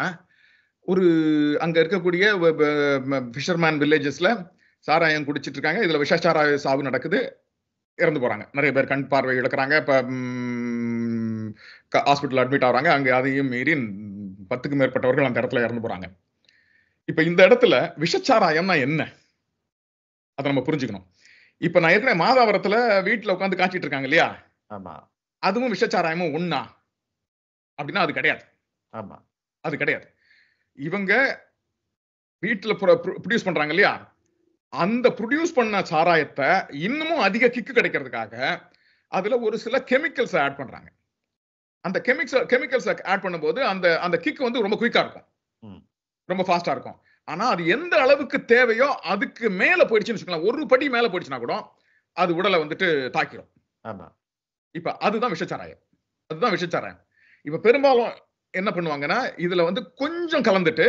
Speaker 1: ஒரு அங்க இருக்கக்கூடிய ஃபிஷர்மேன் வில்லேஜஸ்ல சாராயம் குடிச்சிட்டு இருக்காங்க. இதுல விஷச்சாராய சாவு நடக்குது, இறந்து போறாங்க. நிறைய பேர் கண் பார்வை இழக்கிறாங்க, இப்ப ஹாஸ்பிட்டல் அட்மிட் ஆகுறாங்க. அங்க அதையும் மீறி 10க்கும் மேற்பட்டவர்கள் அந்த இடத்துல இறந்து போறாங்க. இப்ப இந்த இடத்துல விஷச்சாராயம்னா என்ன, அதை நம்ம புரிஞ்சுக்கணும். இப்ப நான் ஏற்கனவே மாதாவரத்துல வீட்டுல உட்காந்து காய்ச்சிட்டு இருக்காங்க இல்லையா, அதுவும் விஷச்சாராயமும் ஒண்ணா அப்படின்னா அது கிடையாது. அது கிடையாது. இவங்க வீட்டுல ப்ரொடியூஸ் பண்றாங்க இல்லையா, அந்த ப்ரொடியூஸ் பண்ண சாராயத்தை இன்னமும் அதிக கிக்கு கிடைக்கிறதுக்காக அதுல ஒரு சில கெமிக்கல்ஸ் ஆட் பண்றாங்க. அந்த கெமிக்கல்ஸ் ஆட் பண்ணும்போது அந்த கிக் வந்து ரொம்ப குயிக்கா இருக்கும், ரொம்ப ஃபாஸ்டா இருக்கும். ஆனா அது எந்த அளவுக்கு தேவையோ அதுக்கு மேல போயிடுச்சுன்னு வச்சுக்கலாம், ஒரு படி மேல போயிடுச்சுன்னா கூட அது உடலை வந்துட்டு தாக்கிடும். இப்ப அதுதான் விஷச்சாராயம். இப்ப பெரும்பாலும் என்ன பண்ணுவாங்கன்னா, இதுல வந்து கொஞ்சம் கலந்துட்டு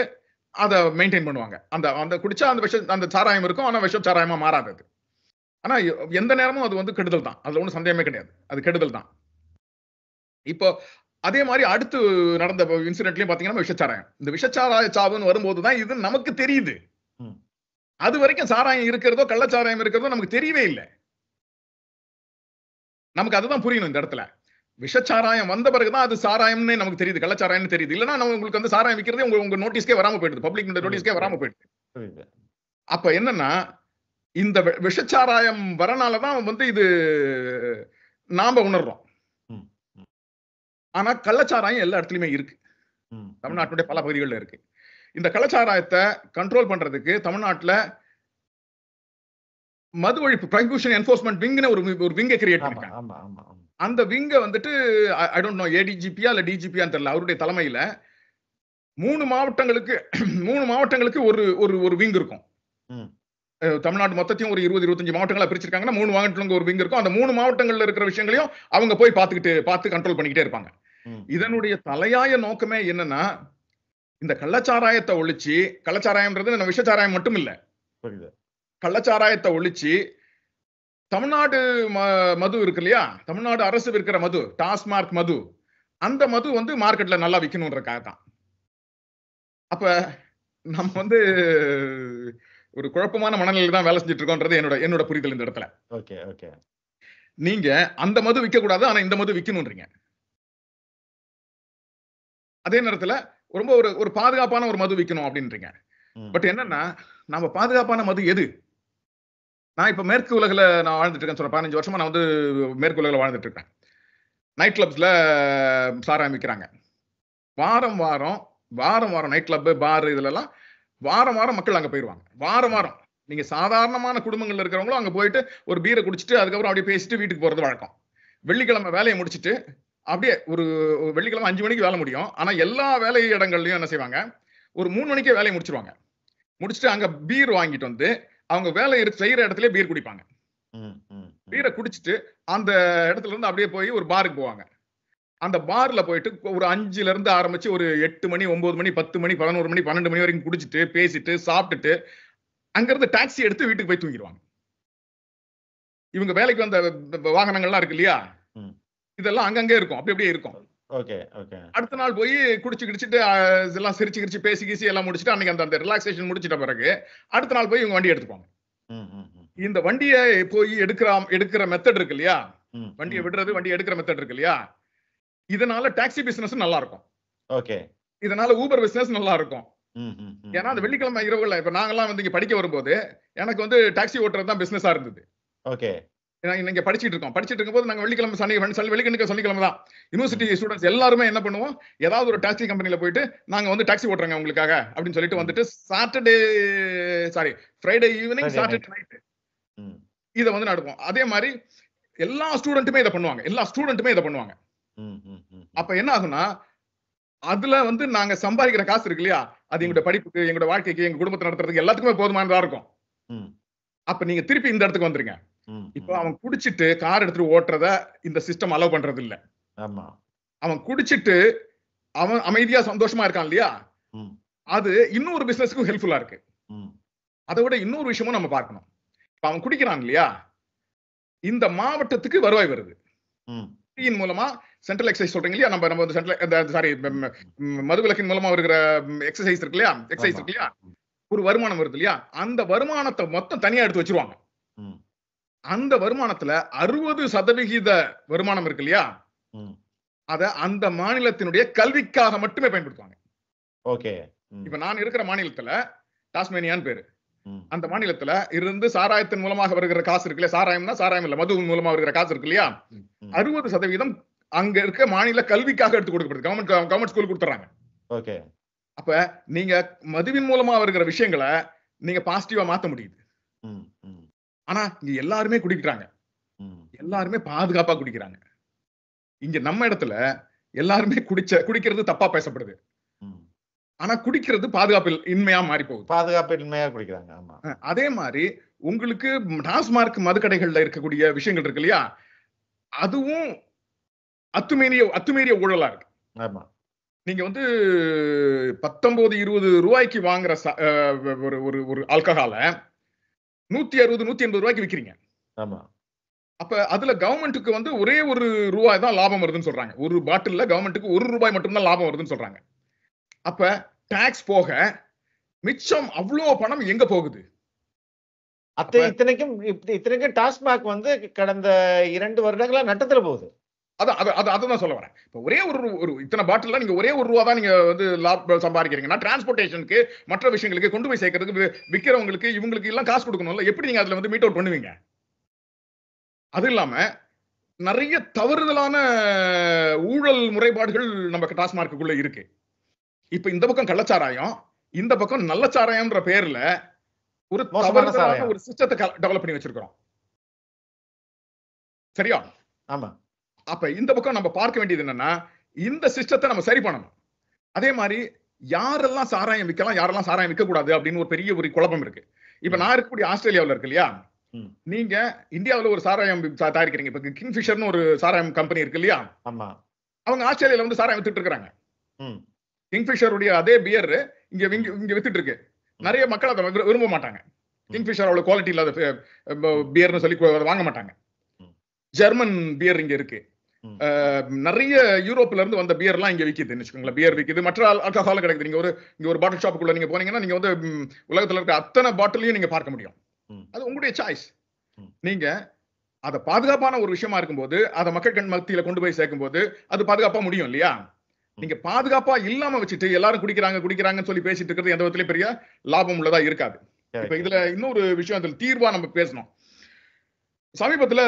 Speaker 1: அதை மெயின்டைன் பண்ணுவாங்க. அந்த குடிச்சா அந்த சாராயம் இருக்கும், ஆனா விஷ சாராயமா மாறாது. ஆனா எந்த நேரமும் அது வந்து கெடுதல் தான், அதுல ஒன்றும் சந்தேகமே கிடையாது, அது கெடுதல் தான். இப்போ அதே மாதிரி அடுத்து நடந்த இன்சிடென்ட்லயும் பாத்தீங்கன்னா விஷச்சாராயம். இந்த விஷச்சாராய சாவுன்னு வரும்போதுதான் இது நமக்கு தெரியுது. அது வரைக்கும் சாராயம் இருக்கிறதோ கள்ளச்சாராயம் இருக்கிறதோ நமக்கு தெரியவே இல்லை. நமக்கு அதுதான் புரியணும் இந்த இடத்துல. விஷச்சாராயம் வந்த பிறகுதான் அது சாராயம்னு நமக்கு தெரியுது, கள்ளச்சாராயம்னு தெரியுது. இல்லைன்னா நம்ம உங்களுக்கு வந்து சாராயம் விற்கிறதே உங்க நோட்டீஸ்க்கே வராம போயிடுது, பப்ளிக் நோட்டீஸ்க்கே வராம போயிடுது. அப்ப என்னன்னா, இந்த விஷச்சாராயம் வரனாலதான் வந்து இது நாம உணர்றோம். ஆனா கள்ளச்சாராயம் எல்லா இடத்துலயுமே இருக்கு, தமிழ்நாட்டுடைய பல பகுதிகளில் இருக்கு. இந்த கள்ளச்சாராயத்தை கண்ட்ரோல் பண்றதுக்கு தமிழ்நாட்டுல மது ஒழிப்பு ப்ராசிக்யூஷன் என்ஃபோர்ஸ்மெண்ட் விங்னு ஒரு விங்கை கிரியேட் பண்ணிருக்காங்க. அந்த விங்க வந்துட்டு ஐ டோன்ட் நோ ஏடிஜிபியா இல்ல டிஜிபியான்னு தெரியல, அவருடைய தலைமையில 3 மாவட்டங்களுக்கு ஒரு விங் இருக்கும். தமிழ்நாடு மொத்தத்தையும் ஒரு 20-25 மாவட்டங்களா பிரிச்சிருக்காங்கன்னா 3 மாவட்டங்களுக்கு ஒரு விங் இருக்கும். அந்த 3 மாவட்டங்கள்ல இருக்கிற விஷயங்களையும் அவங்க போய் பார்த்து கண்ட்ரோல் பண்ணிக்கிட்டே இருப்பாங்க. இதனுடைய தலையாய நோக்கமே என்னன்னா, இந்த கள்ளச்சாராயத்தை ஒழிச்சு, கள்ளச்சாராயம்ன்றது நம்ம விஷச்சாராயம் மட்டும் இல்ல, கள்ளச்சாராயத்தை ஒழிச்சு தமிழ்நாடு மது இருக்கு இல்லையா, தமிழ்நாடு அரசு விற்கிற மது, டாஸ்மார்க் மது, அந்த மது வந்து மார்க்கெட்ல நல்லா விற்கணும்ன்றக்காக தான். அப்ப நம்ம வந்து ஒரு குழப்பமான மனநிலையில தான் வேலை செஞ்சுட்டு இருக்கோம்ன்றது என்னோட புரிதல் இந்த இடத்துல. நீங்க அந்த மது விற்க கூடாது, ஆனா இந்த மது விற்கணும்ன்றீங்க. அதே நேரத்துல ரொம்ப ஒரு பாதுகாப்பான ஒரு மது விற்கணும் அப்படின்றீங்க. பட் என்னன்னா, நம்ம பாதுகாப்பான மது எது? நான் இப்ப மேற்கு உலகில நான் வாழ்ந்துட்டு இருக்கேன் சொல்றேன். 15 வருஷமா நான் வந்து மேற்கு உலகில வாழ்ந்துட்டு இருக்கேன். நைட் கிளப்ஸ்ல சாராயம் விற்கிறாங்க. வாரம் வாரம் நைட் கிளப், பார் இதுல வாரம் மக்கள் அங்க போயிருவாங்க. வாரம் நீங்க சாதாரணமான குடும்பங்கள்ல இருக்கிறவங்களும் அங்க போயிட்டு ஒரு பீரை குடிச்சிட்டு அதுக்கப்புறம் அப்படியே பேசிட்டு வீட்டுக்கு போறது வழக்கம். வெள்ளிக்கிழமை வேலையை முடிச்சுட்டு அப்படியே ஒரு வெள்ளிக்கிழமை 5 மணிக்கு வேலை முடியும். ஆனா எல்லா வேலை இடங்கள்லயும் என்ன செய்வாங்க, ஒரு 3 மணிக்கே வேலையை முடிச்சிருவாங்க. முடிச்சுட்டு அங்க பீர் வாங்கிட்டு வந்து அவங்க வேலை செய்யற இடத்துல பீர் குடிப்பாங்க. பீரை குடிச்சிட்டு அந்த இடத்துல இருந்து அப்படியே போய் ஒரு பாருக்கு போவாங்க. அந்த பார்ல போயிட்டு ஒரு 5ல இருந்து ஆரம்பிச்சு ஒரு 8 மணி 9 மணி 10 மணி 11 மணி 12 மணி வரைக்கும் குடிச்சிட்டு பேசிட்டு சாப்பிட்டுட்டு அங்க இருந்து டாக்ஸி எடுத்து வீட்டுக்கு போய் தூங்கிடுவாங்க. இவங்க வேலைக்கு வந்த வாகனங்கள்லாம் இருக்கு இல்லையா, இதெல்லாம் அங்கங்கே இருக்கும், அப்படியே இருக்கும். அடுத்த நாள் போய் குடிச்சிட்டு எல்லாம் சிரிச்சு பேசி எல்லாம் முடிச்சுட்டு அன்னைக்கு அந்த ரிலாக்ஸேஷன் முடிச்சிட்ட பிறகு அடுத்த நாள் போய் இவங்க வண்டி எடுத்துப்பாங்க. இந்த வண்டியை போய் எடுக்கிற மெத்தட் இருக்கு இல்லையா, வண்டியை விடுறது, வண்டியை எடுக்கிற மெத்தட் இருக்கு இல்லையா? இதனால டாக்ஸி பிசினஸ் நல்லா இருக்கும்.
Speaker 2: ஓகே.
Speaker 1: இதனால ஊபர் பிசினஸ் நல்லா இருக்கும். ஏன்னா அந்த வெள்ளிக்கிழமை இரவுல இப்ப நாங்கெல்லாம் வந்து இங்க படிக்க வரும்போது எனக்கு வந்து டாக்ஸி ஓட்டுறது தான் பிசினஸா இருந்தது.
Speaker 2: ஓகே.
Speaker 1: இங்க படிச்சிட்டு இருக்கும்போது நாங்க வெள்ளிக்கிழமை வெள்ளிக்கிழமை சனிக்கிழமை தான் யூனிவர்சிட்டி ஸ்டூடெண்ட்ஸ் எல்லாருமே என்ன பண்ணுவோம், ஏதாவது ஒரு டாக்ஸி கம்பெனில போயிட்டு நாங்க வந்து டாக்ஸி ஓட்டுறோங்க உங்களுக்காக அப்படின்னு சொல்லிட்டு வந்துட்டு ஃப்ரைடே ஈவினிங் சாட்டர்டே நைட் இதை வந்து நடக்கும். அதே மாதிரி எல்லா ஸ்டூடெண்ட்டுமே இதை பண்ணுவாங்க. அப்ப என்ன ஆகும்னா அதுல வந்து நாங்க சம்பாதிக்கிற காசு இருக்கு இல்லையா, அது எங்களோட படிப்புக்கு, எங்களோட வாழ்க்கைக்கு, எங்க குடும்பத்தை நடத்துறதுக்கு எல்லாத்துக்குமே போதுமானதா இருக்கும். அப்ப நீங்க திருப்பி இந்த இடத்துக்கு வந்துருங்க. இப்ப அவன் குடிச்சிட்டு கார் எடுத்துட்டு ஓட்டுறத இந்த சிஸ்டம் அலோவ் பண்றது இல்ல. அவன் குடிச்சிட்டு அவன் அமைதியா சந்தோஷமா இருக்கான் இல்லையா, அது இன்னொரு பிசினஸ்க்கும் ஹெல்ப்ஃபுல்லா இருக்கு. அதை விட இன்னொரு விஷயமும் நம்ம பார்க்கணும். இப்ப அவன் குடிக்கிறான் இல்லையா, இந்த மாவட்டத்துக்கு வருவாய் வருது மூலமா. சென்ட்ரல் எக்ஸசைஸ் சொல்றீங்க இல்லையா, நம்ம வந்து மதுவிலக்கின் மூலமா இருக்கிற எக்ஸசைஸ் இருக்கு இல்லையா, ஒரு வருமானம் வருது இல்லையா, அந்த வருமானத்தை மொத்தம் தனியா எடுத்து வச்சிருவாங்க. அந்த வருமானத்துல 60% வருமானம் இருக்கு இல்லையா, அத அந்த மாநிலத்தினுடைய கல்விக்காக மட்டுமே பயன்படுத்துவாங்க.
Speaker 2: ஓகே.
Speaker 1: இப்ப நான் இருக்கிற மாநிலத்துல டாஸ்மேனியான்னு பேரு. அந்த மாநிலத்துல இருந்து சாராயத்தின் மூலமாக வருகிற காசு இருக்குல்ல, சாராயம் இல்ல, மது மூலமா வருகிற காசு இருக்கு இல்லையா, 60% அங்க இருக்க மாநில கல்விக்காக எடுத்து கொடுக்கப்படுது. கவர்மெண்ட் ஸ்கூல் கொடுத்துறாங்க.
Speaker 2: ஓகே.
Speaker 1: அப்ப நீங்க மதுவின் மூலமா வருகிற விஷயங்களை நீங்க பாசிட்டிவா மாத்த முடியுது. ஆனா இங்க எல்லாருமே குடிக்கிறாங்க, எல்லாருமே பாதுகாப்பா குடிக்கிறாங்க. இங்க நம்ம இடத்துல எல்லாருமே குடிக்கிறது தப்பா பேசப்படுது. ஆனா குடிக்கிறது பாதுகாப்பு இன்மையா மாறி போகுது.
Speaker 2: பாதுகாப்பு இன்மையா குடிக்கிறாங்க. ஆமா.
Speaker 1: அதே மாதிரி உங்களுக்கு டாஸ்மார்க் மதுக்கடைகள்ல இருக்கக்கூடிய விஷயங்கள் இருக்கு இல்லையா, அதுவும் அத்துமீறிய ஊழலா இருக்கு.
Speaker 2: ஆமா.
Speaker 1: நீங்க வந்து 19-20 ரூபாய்க்கு வாங்குற ஒரு ஆல்கஹால 160-180 ரூபாய்க்கு விக்கிறீங்க.
Speaker 2: ஆமா.
Speaker 1: அப்ப அதுல கவர்மெண்ட்டுக்கு வந்து ஒரே ஒரு ரூபாய் தான் லாபம் வருதுன்னு சொல்றாங்க. ஒரு பாட்டில்ல கவர்மெண்ட்டுக்கு 1 ரூபாய் மட்டும்தான் லாபம் வருதுன்னு சொல்றாங்க. அப்ப டாக்ஸ் போக மிச்சம் அவ்வளவு பணம் எங்க போகுது?
Speaker 2: இத்தனைக்கும் டாஸ்மாக் வந்து கடந்த 2 வருடங்களா நட்டத்துல போகுது.
Speaker 1: அதான் சொல்ல வரேன். ஒரே ஒரு இத்தனை பாட்டில் நீங்க ஒரே ஒரு ரூபா தான் நீங்க வந்து லாபம் சம்பாதிக்கிறீங்கன்னா, டிரான்ஸ்போர்டேஷனுக்கு மற்ற விஷயங்களுக்கு கொண்டு போய் சேர்க்கறதுக்கு விக்கிறவங்களுக்கு இவங்களுக்கு எல்லாம் காசு கொடுக்கணும்ல, எப்படி நீங்க அதுல வந்து மீட் அவுட் பண்ணுவீங்க? அது இல்லாம நிறைய தவறுதலான ஊழல் முறைப்பாடுகள் நமக்கு டாஸ்மார்க்குள்ள இருக்கு. இப்ப இந்த பக்கம் கள்ளச்சாராயம், இந்த பக்கம் நல்ல சாராயம்ன்ற பேர்ல ஒரு தவறுதலான ஒரு சிஸ்டத்தை டெவலப் பண்ணி வச்சிருக்கிறோம். சரியா?
Speaker 2: ஆமா.
Speaker 1: அப்ப இந்த பக்கம் நம்ம பார்க்க வேண்டியது என்னன்னா, இந்த சிஸ்டத்தை நம்ம சரி பண்ணணும். அதே மாதிரி யாரெல்லாம் சாராயம் விற்கலாம், யாரெல்லாம் சாராயம் விற்க கூடாது அப்படின்னு ஒரு பெரிய ஒரு குழப்பம் இருக்கு. இப்ப நான் இருக்கக்கூடிய ஆஸ்திரேலியாவில் இருக்கு இல்லையா, நீங்க இந்தியாவில் ஒரு சாராயம் தயாரிக்கிறீங்க. இப்ப கிங்ஃபிஷர்னு ஒரு சாராயம் கம்பெனி இருக்கு இல்லையா, அவங்க ஆஸ்திரேலியால வந்து சாராயம் வித்துட்டு இருக்காங்க. கிங்ஃபிஷருடைய அதே பியர் இங்க வித்துட்டு இருக்கு. நிறைய மக்கள் அதை விரும்ப மாட்டாங்க. கிங்ஃபிஷர் அவ்வளவு குவாலிட்டி இல்லாத பியர்னு சொல்லி வாங்க மாட்டாங்க. ஜெர்மன் பியர் இங்க இருக்கு. நிறைய யூரோப்ல இருந்து வந்த பியர் எல்லாம் இங்க விக்குது. பியர் விக்குது, மற்ற ஆல்கஹாலும் கிடைக்குது. நீங்க ஒரு பாட்டில் ஷாப்புக்குள்ள நீங்க போனீங்கன்னா நீங்க வந்து உலகத்துல இருக்க அத்தனை பாட்டிலையும் நீங்க பார்க்க முடியும். அது உங்களுடைய சாய்ஸ். நீங்க அதை பாதுகாப்பான ஒரு விஷயமா இருக்கும்போது அதை மக்கள் மத்தியில கொண்டு போய் சேர்க்கும் போது அது பாதுகாப்பா முடியும் இல்லையா? நீங்க பாதுகாப்பா இல்லாம வச்சுட்டு எல்லாரும் குடிக்கிறாங்கன்னு சொல்லி பேசிட்டு இருக்கிறது எந்த விதத்திலயும் பெரிய லாபம் உள்ளதா இருக்காது. இப்ப இதுல இன்னொரு விஷயம், அதுல தீர்வா நம்ம பேசணும். சமீபத்துல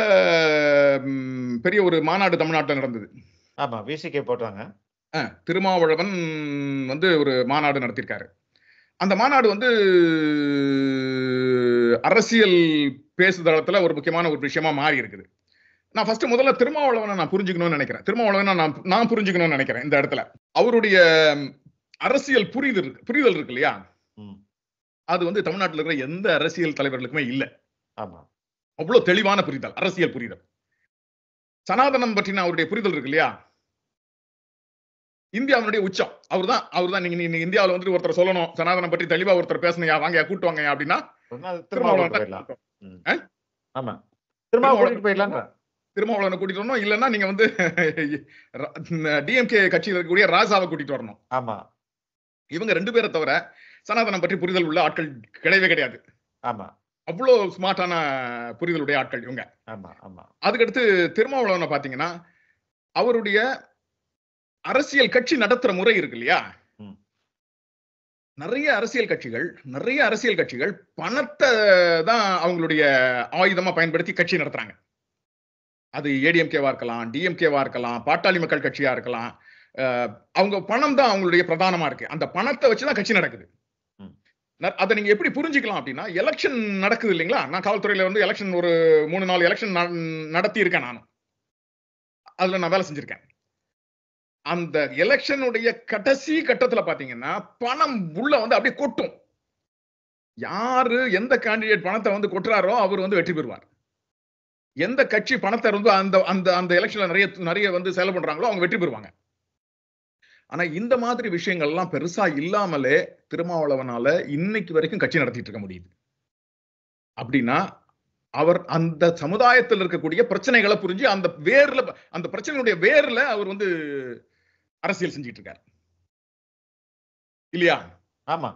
Speaker 1: பெரிய ஒரு மாநாடு தமிழ்நாட்டில் நடந்தது.
Speaker 2: ஆமா, விசிகே போட்டாங்க.
Speaker 1: திருமாவளவன் வந்து ஒரு மாநாடு நடத்திருக்காரு. அந்த மாநாடு வந்து அரசியல் பேசுதளத்துல ஒரு முக்கியமான ஒரு விஷயமா மாறி இருக்குது. நான் முதல்ல திருமாவளவனை நான் புரிஞ்சுக்கணும்னு நினைக்கிறேன். இந்த இடத்துல அவருடைய அரசியல் புரிதல் இருக்கு இல்லையா, அது வந்து தமிழ்நாட்டில் இருக்கிற எந்த அரசியல் தலைவர்களுக்குமே இல்லை.
Speaker 2: ஆமா,
Speaker 1: அவ்வளவு தெளிவான புரிதல், அரசியல் புரிதல். சனாதனம் பற்றின அவருடைய புரிதல் இருக்கு இல்லையா, இந்தியாவுடைய உச்சம் அவர்தான். நீங்க இந்தியாவில் வந்து ஒருத்தர் சொல்லணும் சனாதனம் பற்றி தெளிவா ஒருத்தர் பேசணும், வாங்க கூட்டு வாங்க அப்படின்னா திருமாவளவனை கூட்டிட்டு வரணும். இல்லன்னா நீங்க வந்து டிஎம்கே கட்சியில் இருக்கக்கூடிய ராசாவை கூட்டிட்டு வரணும்.
Speaker 2: ஆமா,
Speaker 1: இவங்க 2 பேரை தவிர சனாதனம் பற்றி புரிதல் உள்ள ஆட்கள் கிடையவே கிடையாது.
Speaker 2: ஆமா,
Speaker 1: அவ்வளவு ஸ்மார்ட்டான புரிதலுடைய ஆட்கள் இவங்க. அதுக்கடுத்து திருமாவளவனை பாத்தீங்கன்னா அவருடைய அரசியல் கட்சி நடத்துற முறை இருக்கு இல்லையா, நிறைய அரசியல் கட்சிகள் பணத்தை தான் அவங்களுடைய ஆயுதமா பயன்படுத்தி கட்சி நடத்துறாங்க. அது ஏடிஎம்கேவா இருக்கலாம், டிஎம்கேவா இருக்கலாம், பாட்டாளி மக்கள் கட்சியா இருக்கலாம். அவங்க பணம் தான் அவங்களுடைய பிரதானமா இருக்கு. அந்த பணத்தை வச்சுதான் கட்சி நடக்குது. அதை நீங்க எப்படி புரிஞ்சுக்கலாம் அப்படின்னா, எலெக்ஷன் நடக்குது இல்லைங்களா, நான் காவல்துறையில வந்து எலெக்ஷன் ஒரு 3-4 எலெக்ஷன் நடத்தி இருக்கேன். நானும் அதுல நான் வேலை செஞ்சிருக்கேன். அந்த எலெக்ஷனுடைய கடைசி கட்டத்துல பாத்தீங்கன்னா பணம் உள்ள வந்து அப்படியே கொட்டும். யாரு எந்த கேண்டிடேட் பணத்தை வந்து கொட்டுறாரோ அவர் வந்து வெற்றி பெறுவார். எந்த கட்சி பணத்தை வந்து அந்த அந்த அந்த எலெக்ஷன்ல நிறைய வந்து செலவு பண்றாங்களோ அவங்க வெற்றி பெறுவாங்க. ஆனா இந்த மாதிரி விஷயங்கள் எல்லாம் பெருசா இல்லாமலே திருமாவளவனால இன்னைக்கு வரைக்கும் கட்சி நடத்திட்டு இருக்க முடியுது. அப்படின்னா அவர் அந்த சமுதாயத்தில் இருக்கக்கூடிய பிரச்சனைகளை புரிஞ்சு அந்த பிரச்சனையுடைய வேர்ல அவர் வந்து அரசியல் செஞ்சிட்டு இருக்காரு இல்லையா?
Speaker 2: ஆமா.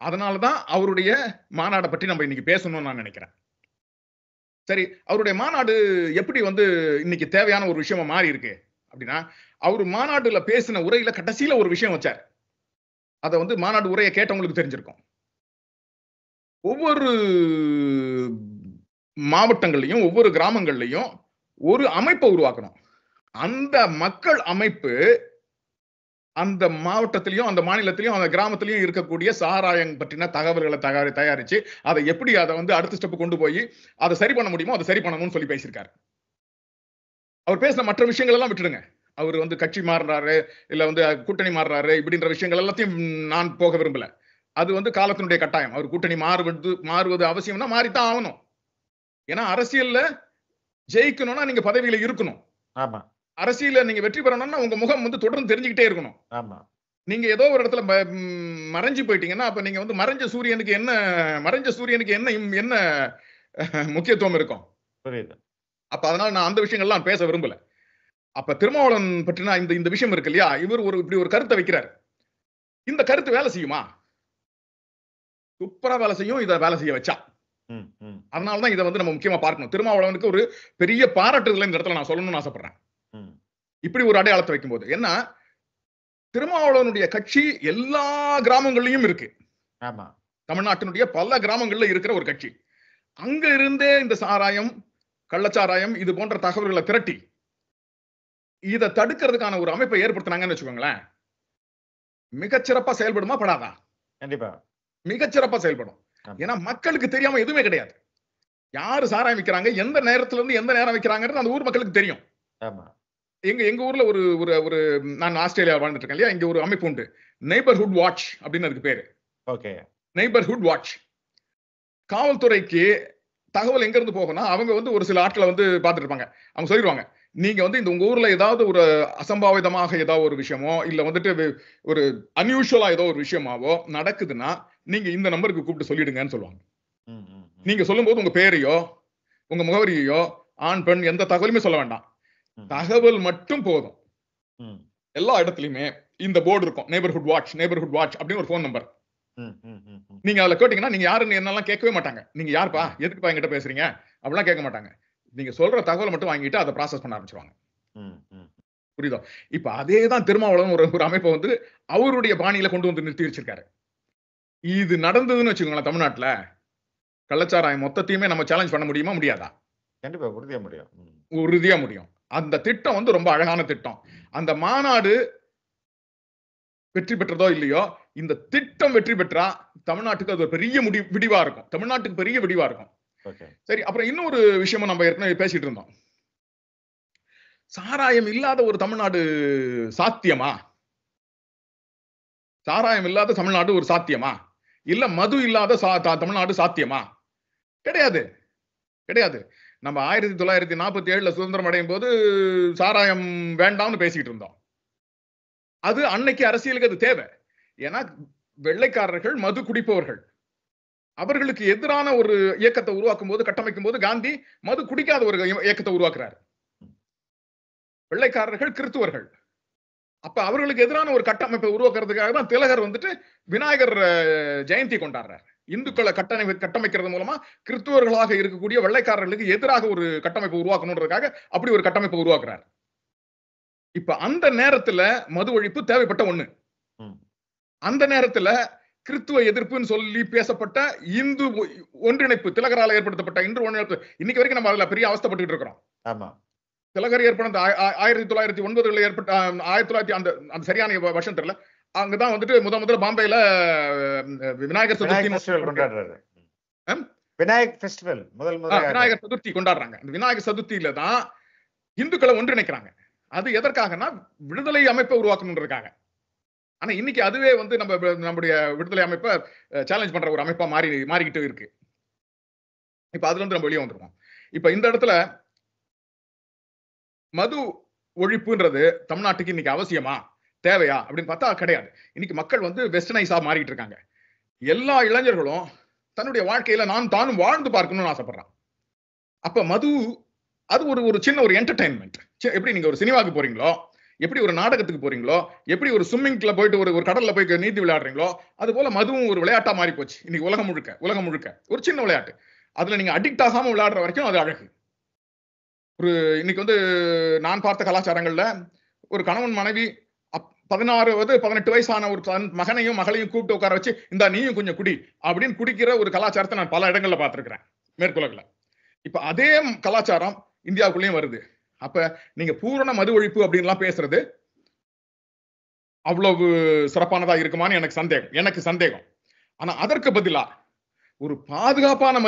Speaker 1: அதனாலதான் அவருடைய மாநாடை பற்றி நம்ம இன்னைக்கு பேசணும்னு நான் நினைக்கிறேன். சரி, அவருடைய மாநாடு எப்படி வந்து இன்னைக்கு தேவையான ஒரு விஷயமா மாறி இருக்கு அப்படின்னா, அவர் மாநாடுல பேசின உரையில கடைசியில ஒரு விஷயம் வச்சார். அதை வந்து மாநாடு உரையை கேட்டவங்களுக்கு தெரிஞ்சிருக்கும். ஒவ்வொரு மாவட்டங்கள்லயும் ஒவ்வொரு கிராமங்கள்லயும் ஒரு அமைப்பை உருவாக்கணும். அந்த மக்கள் அமைப்பு அந்த மாவட்டத்திலையும் அந்த மாநிலத்திலையும் அந்த கிராமத்திலையும் இருக்கக்கூடிய சாராயம் பற்றின தகவல்களை தயாரிச்சு அதை எப்படி அதை வந்து அடுத்த ஸ்டெப் கொண்டு போய் அதை சரி பண்ண முடியுமோ அதை சரி பண்ணணும்னு சொல்லி பேசியிருக்காரு. அவர் பேசின மற்ற விஷயங்கள் எல்லாம் விட்டுடுங்க. அவர் வந்து கட்சி மாறுறாரு இல்ல வந்து கூட்டணி மாறுறாரு இப்படின்ற விஷயங்கள் எல்லாத்தையும் நான் போக விரும்பல. அது வந்து காலத்தினுடைய கட்டாயம். அவர் கூட்டணி மாறுவது அவசியம்னா மாறித்தான் ஆகணும். ஏன்னா அரசியல்ல ஜெயிக்கணும்னா நீங்க பதவியில இருக்கணும்.
Speaker 2: ஆமா.
Speaker 1: அரசியல நீங்க வெற்றி பெறணும்னா உங்க முகம் வந்து தொடர்ந்து தெரிஞ்சுக்கிட்டே இருக்கணும்.
Speaker 2: ஆமா.
Speaker 1: நீங்க ஏதோ ஒரு இடத்துல மறைஞ்சு போயிட்டீங்கன்னா அப்ப நீங்க வந்து மறைஞ்ச சூரியனுக்கு என்ன முக்கியத்துவம் இருக்கும்?
Speaker 2: புரியுது.
Speaker 1: அப்ப அதனால நான் அந்த விஷயங்கள்லாம் பேச விரும்பல. அப்ப திருமாவளவன் பற்றினா இந்த விஷயம் இருக்கு இல்லையா, இவர் இப்படி ஒரு கருத்தை வைக்கிறார். இந்த கருத்து வேலை செய்யுமா? சூப்பரா வேலை செய்யும். இதை வேலை செய்ய வச்சா. அதனாலதான் இதை வந்து நம்ம முக்கியமா பார்க்கணும். திருமாவளவனுக்கு ஒரு பெரிய பாராட்டுதல் இந்த இடத்துல நான் சொல்லணும்னு ஆசைப்படுறேன். இப்படி ஒரு அடையாளத்தை வைக்கும் போது என்ன, திருமாவளவனுடைய கட்சி எல்லா கிராமங்கள்லயும் இருக்கு.
Speaker 2: ஆமா.
Speaker 1: தமிழ்நாட்டினுடைய பல கிராமங்கள்ல இருக்கிற ஒரு கட்சி. அங்க இருந்தே இந்த சாராயம், கள்ளச்சாராயம் இது போன்ற தகவல்களை திரட்டி இதை தடுக்கிறதுக்கான ஒரு அமைப்பை ஏற்படுத்தினாங்கன்னு வச்சுக்கோங்களேன், மிகச்சிறப்பா செயல்படுமா படாதா?
Speaker 2: கண்டிப்பா
Speaker 1: மிகச்சிறப்பா செயல்படும். ஏன்னா மக்களுக்கு தெரியாம எதுவுமே கிடையாது. யாரு சாராயம் விற்கிறாங்க, எந்த நேரத்துல இருந்து எந்த நேரம் விற்கிறாங்கிறது அந்த ஊர் மக்களுக்கு தெரியும். எங்க ஊர்ல ஒரு நான் ஆஸ்திரேலியா வாழ்ந்துட்டு இருக்கேன் இல்லையா, இங்க ஒரு அமைப்பு உண்டு, நெய்பர்ஹுட் வாட்ச் அப்படின்னு அதுக்கு பேரு. Neighbourhood watch. காவல்துறைக்கு தகவல் எங்க இருந்து போகணும், அவங்க வந்து ஒரு சில ஆட்களை வந்து பார்த்துட்டு இருப்பாங்க. அவங்க சொல்லிடுவாங்க, நீங்க வந்து இந்த உங்க ஊர்ல ஏதாவது ஒரு அசம்பாவிதமாக ஏதாவது ஒரு விஷயமோ இல்ல வந்துட்டு ஒரு அன்யூஷுவலா ஏதோ ஒரு விஷயமாவோ நடக்குதுன்னா நீங்க இந்த நம்பருக்கு கூப்பிட்டு சொல்லிடுங்கன்னு சொல்லுவாங்க. நீங்க சொல்லும் போது உங்க பேரையோ உங்க முகவரியோ ஆண் பெண் எந்த தகவலுமே சொல்ல வேண்டாம். தகவல் மட்டும் போதும். எல்லா இடத்துலயுமே இந்த போர்டு இருக்கும், நெய்பர்ஹுட் வாட்ச் அப்படின்னு ஒரு போன் நம்பர். நீங்க அதுல கேட்டீங்கன்னா நீங்க யாருன்னு என்னெல்லாம் கேட்கவே மாட்டாங்க. நீங்க யாருப்பா, எதுக்குப்பா என்கிட்ட பேசுறீங்க அப்படிலாம் கேட்க மாட்டாங்க. நீங்க சொல்ற தகவலை மட்டும் வாங்கிட்டு அதை ப்ராசஸ் பண்ண ஆரம்பிச்சிருவாங்க. புரியுதோ? இப்ப அதேதான் திருமாவளவன் ஒரு அமைப்பை வந்து அவருடைய பாணியில கொண்டு வந்து நிறுத்தி வச்சிருக்காரு. இது நடந்ததுன்னு வச்சுக்கோங்களேன், தமிழ்நாட்டுல கள்ளச்சாராயம் மொத்தத்தையுமே நம்ம சேலஞ்ச் பண்ண முடியுமா? முடியாதா?
Speaker 2: கண்டிப்பா உறுதியா முடியும்.
Speaker 1: உறுதியா முடியும். அந்த திட்டம் வந்து ரொம்ப அழகான திட்டம். அந்த மாநாடு வெற்றி பெற்றதோ இல்லையோ, இந்த திட்டம் வெற்றி பெற்றா தமிழ்நாட்டுக்கு அது பெரிய விடிவா இருக்கும். தமிழ்நாட்டுக்கு பெரிய விடிவா இருக்கும். சரி, அப்புறம் இன்னொரு விஷயமும் நம்ம ஏற்கனவே பேசிட்டு இருந்தோம். சாராயம் இல்லாத ஒரு தமிழ்நாடு சாத்தியமா? சாராயம் இல்லாத தமிழ்நாடு ஒரு சாத்தியமா? இல்ல மது இல்லாத தமிழ்நாடு சாத்தியமா? கிடையாது, கிடையாது. நம்ம 1947 சுதந்திரம் அடையும் போது சாராயம் வேண்டாம்னு பேசிட்டு இருந்தோம். அது அன்னைக்கு அரசியலுக்கு அது தேவை. ஏன்னா வெள்ளைக்காரர்கள் மது குடிப்பவர்கள், அவர்களுக்கு எதிரான ஒரு இயக்கத்தை உருவாக்கும் போது, கட்டமைக்கும் போது காந்தி மது குடிக்காத ஒரு இயக்கத்தை உருவாக்குறாரு. வெள்ளைக்காரர்கள் கிறிஸ்துவர்கள், அப்ப அவர்களுக்கு எதிரான ஒரு கட்டமைப்பை உருவாக்குறதுக்காக தான் திலகர் வந்துட்டு விநாயகர் ஜெயந்தி கொண்டாடுறாரு. இந்துக்களை கட்டமைக்கிறது மூலமா கிறிஸ்துவர்களாக இருக்கக்கூடிய வெள்ளைக்காரர்களுக்கு எதிராக ஒரு கட்டமைப்பு உருவாக்கணுன்றதுக்காக அப்படி ஒரு கட்டமைப்பை உருவாக்குறாரு. இப்ப அந்த நேரத்துல மது ஒழிப்பு தேவைப்பட்ட ஒண்ணு. அந்த நேரத்துல கிறிஸ்துவ எதிர்ப்புன்னு சொல்லி பேசப்பட்ட இந்து ஒன்றிணைப்பு, திலகரால ஏற்படுத்தப்பட்ட இந்து ஒன்றிணைப்பு, இன்னைக்கு வரைக்கும் நம்ம அதுல பெரிய அவஸ்தைப்பட்டு இருக்கிறோம்.
Speaker 2: ஆமா,
Speaker 1: திலகர் ஏற்பட்ட 1909 ஏற்பட்ட 1900 அந்த சரியான வருஷம் தெரியல. அங்கதான் வந்துட்டு முதல்ல பாம்பேல விநாயகர் சதுர்த்தி
Speaker 2: கொண்டாடுறாரு. விநாயகர்
Speaker 1: சதுர்த்தி கொண்டாடுறாங்க. அந்த விநாயகர் சதுர்த்தியில தான் இந்துக்களை ஒன்றிணைக்கிறாங்க. அது எதற்காகனா விடுதலை அமைப்பை உருவாக்கணுன்றதுக்காக. ஆனா இன்னைக்கு அதுவே வந்து நம்முடைய விடுதலை அமைப்பை சேலஞ்ச் பண்ற ஒரு அமைப்பா மாறிக்கிட்டு இருக்கு. இப்ப அதுல இருந்து நம்ம வெளியே வந்துருவோம். இப்ப இந்த இடத்துல மது ஒழிப்புன்றது தமிழ்நாட்டுக்கு இன்னைக்கு அவசியமா, தேவையா அப்படின்னு பார்த்தா கிடையாது. இன்னைக்கு மக்கள் வந்து வெஸ்டர்னைஸா மாறிட்டு இருக்காங்க. எல்லா இளைஞர்களும் தன்னுடைய வாழ்க்கையில தானும் வாழ்ந்து பார்க்கணும்னு ஆசைப்படுறான். அப்ப மது அது ஒரு சின்ன ஒரு என்டர்டைன்மெண்ட். எப்படி நீங்க ஒரு சினிமாவுக்கு போறீங்களோ, எப்படி ஒரு நாடகத்துக்கு போறீங்களோ, எப்படி ஒரு ஸ்விம்மிங்ல போயிட்டு ஒரு கடல்ல போய் நீந்தி விளையாடுறீங்களோ, அது போல மதுவும் ஒரு விளையாட்டா மாறி போச்சு இன்னைக்கு உலகம் முழுக்க. ஒரு சின்ன விளையாட்டு. அதுல நீங்க அடிக்ட் ஆகாம விளையாடுற வரைக்கும் அது அழகு. இன்னைக்கு வந்து நான் பார்த்த கலாச்சாரங்கள்ல ஒரு கணவன் மனைவி 18 வயசான ஒரு மகனையும் மகளையும் கூப்பிட்டு உட்கார வச்சு இந்த நீயும் கொஞ்சம் குடி அப்படின்னு குடிக்கிற ஒரு கலாச்சாரத்தை நான் பல இடங்கள்ல பார்த்திருக்கிறேன் மேற்குலகில். இப்ப அதே கலாச்சாரம் இந்தியாவுக்குள்ளேயும் வருது. அப்ப நீங்க பூரண மது ஒழிப்பு அப்படின்லாம் பேசுறது அவ்வளவு சிறப்பானதா இருக்குமான்னு எனக்கு சந்தேகம். ஆனா அதற்கு பதிலா ஒரு பாதுகாப்பான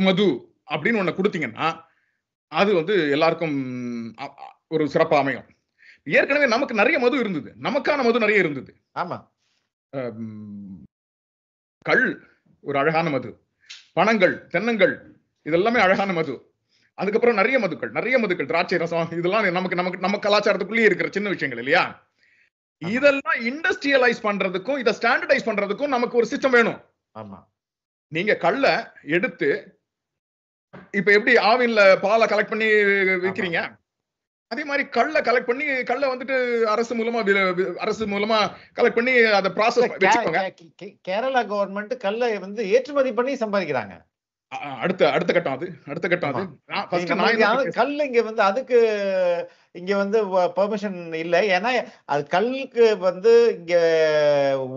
Speaker 1: மது அப்படின்னு ஒண்ணு கொடுத்தீங்கன்னா அது வந்து எல்லாருக்கும் ஒரு சிறப்பா அமையும். ஏற்கனவே நமக்கு நிறைய மது இருந்தது, நமக்கான மது நிறைய இருந்தது.
Speaker 2: ஆமா,
Speaker 1: கள் ஒரு அழகான மது, பணங்கள், தென்னங்கள் இதெல்லாமே அழகான மது. அதுக்கப்புறம் நிறைய மதுக்கள், திராட்சை ரசம், இதெல்லாம் நம்ம கலாச்சாரத்துக்குள்ளேயே இருக்கிற சின்ன விஷயங்கள் இல்லையா? இதெல்லாம் இண்டஸ்ட்ரியலைஸ் பண்றதுக்கும் இதை ஸ்டாண்டர்டைஸ் பண்றதுக்கும் நமக்கு ஒரு சிஸ்டம் வேணும்.
Speaker 2: ஆமா,
Speaker 1: நீங்க கள்ள எடுத்து இப்ப எப்படி ஆவின்ல பாலை கலெக்ட் பண்ணி விற்கிறீங்க, அதே மாதிரி கள்ள கலெக்ட் பண்ணி கள்ள வந்துட்டு அரசு மூலமா கலெக்ட் பண்ணி அதை ப்ராசஸ் வச்சுக்கோங்க.
Speaker 2: கேரளா கவர்மெண்ட் கல்லை வந்து ஏற்றுமதி பண்ணி சம்பாதிக்கிறாங்க.
Speaker 1: அடுத்த கட்டம் அது.
Speaker 2: கல் இங்க வந்து அதுக்கு இங்க வந்து பெர்மிஷன் இல்லை. ஏன்னா அது கல்லுக்கு வந்து இங்க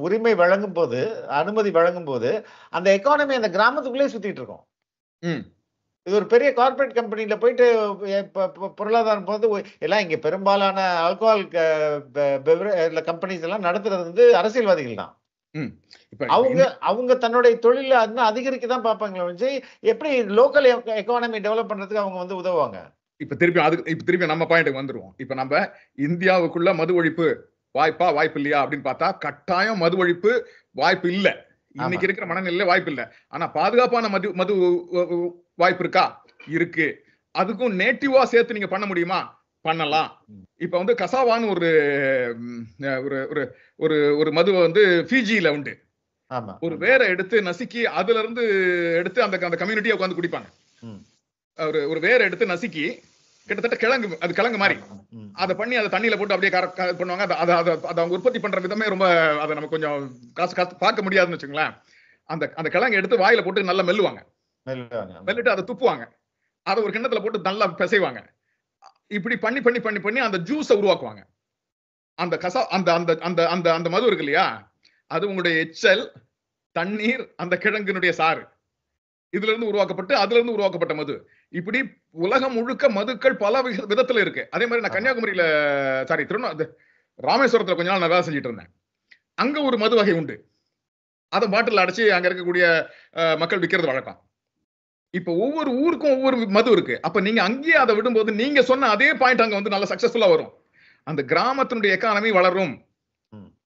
Speaker 2: உரிமை வழங்கும் போது, அனுமதி வழங்கும் போது அந்த எக்கானமி அந்த கிராமத்துக்குள்ளே சுத்திட்டு இருக்கோம். இது ஒரு பெரிய கார்பரேட் கம்பெனில போயிட்டு பொருளாதாரம் போது எல்லாம் இங்க பெரும்பாலான ஆல்கஹால் கம்பெனிஸ் எல்லாம் நடத்துறது வந்து அரசியல்வாதிகள் தான். அவங்க தன்னுடைய தொழில அதிகரிக்க தான் பார்ப்பாங்க. எப்படி லோக்கல் எக்கானமி டெவலப் பண்றதுக்கு அவங்க வந்து உதவுவாங்க.
Speaker 1: இப்ப திருப்பி நம்ம பாயிண்ட்க்கு வந்துருவோம். இப்ப நம்ம இந்தியாவுக்குள்ள மது ஒழிப்பு வாய்ப்பு இல்லையா அப்படின்னு பார்த்தா கட்டாயம் மது ஒழிப்பு வாய்ப்பு இல்ல. இன்னைக்கு இருக்கிற மனநிலையில வாய்ப்பு இல்ல. ஆனா பாதுகாப்பான மது வாய்ப்பு இருக்கா? இருக்கு. அதுக்கும் நேட்டிவா சேர்த்து நீங்க பண்ண முடியுமா? பண்ணலாம். இப்ப வந்து கசாவான்னு ஒரு மது வந்து ஃபிஜில உண்டு. ஒரு வேற எடுத்து நசுக்கி அதுல இருந்து எடுத்து அந்த கம்யூனிட்டியை உட்கார்ந்து குடிப்பாங்க. ஒரு வேற எடுத்து நசுக்கி கிட்டத்தட்ட கிழங்கு மாதிரி அதை பண்ணி அதை தண்ணியில போட்டு அப்படியே பண்ணுவாங்க. அதை அவங்க உற்பத்தி பண்ற விதமே ரொம்ப அதை நம்ம கொஞ்சம் காசு பார்க்க முடியாதுன்னு வச்சுங்களேன். அந்த கிழங்கு எடுத்து வாயில போட்டு நல்லா மெல்லிட்டு அதை துப்புவாங்க. அதை ஒரு கிண்ணத்துல போட்டு நல்லா பிசைவாங்க. இப்படி பண்ணி அந்த ஜூஸை உருவாக்குவாங்க. அந்த மது இருக்கு இல்லையா, அது உங்களுடைய எச்சல், தண்ணீர், அந்த கிழங்கினுடைய சாறு, இதுல இருந்து உருவாக்கப்பட்ட மது. இப்படி உலகம் முழுக்க மதுக்கள் பல விதத்துல இருக்கு. அதே மாதிரி நான் கன்னியாகுமரியில ராமேஸ்வரத்துல கொஞ்ச நாள் நான் வேலை செஞ்சுட்டு இருந்தேன். அங்க ஒரு மது வகை உண்டு. அதை பாட்டில் அடைச்சு அங்க இருக்கக்கூடிய மக்கள் விற்கிறது வழக்கம். இப்ப ஒவ்வொரு ஊருக்கும் ஒவ்வொரு மது இருக்கு. அப்ப நீங்க அங்கேயே அதை விடும்போது நீங்க சொன்ன அதே பாயிண்ட் அங்க வந்து நல்ல சக்சஸ்ஃபுல்லா வரும். அந்த கிராமத்தினுடைய எக்கானமி வளரும்.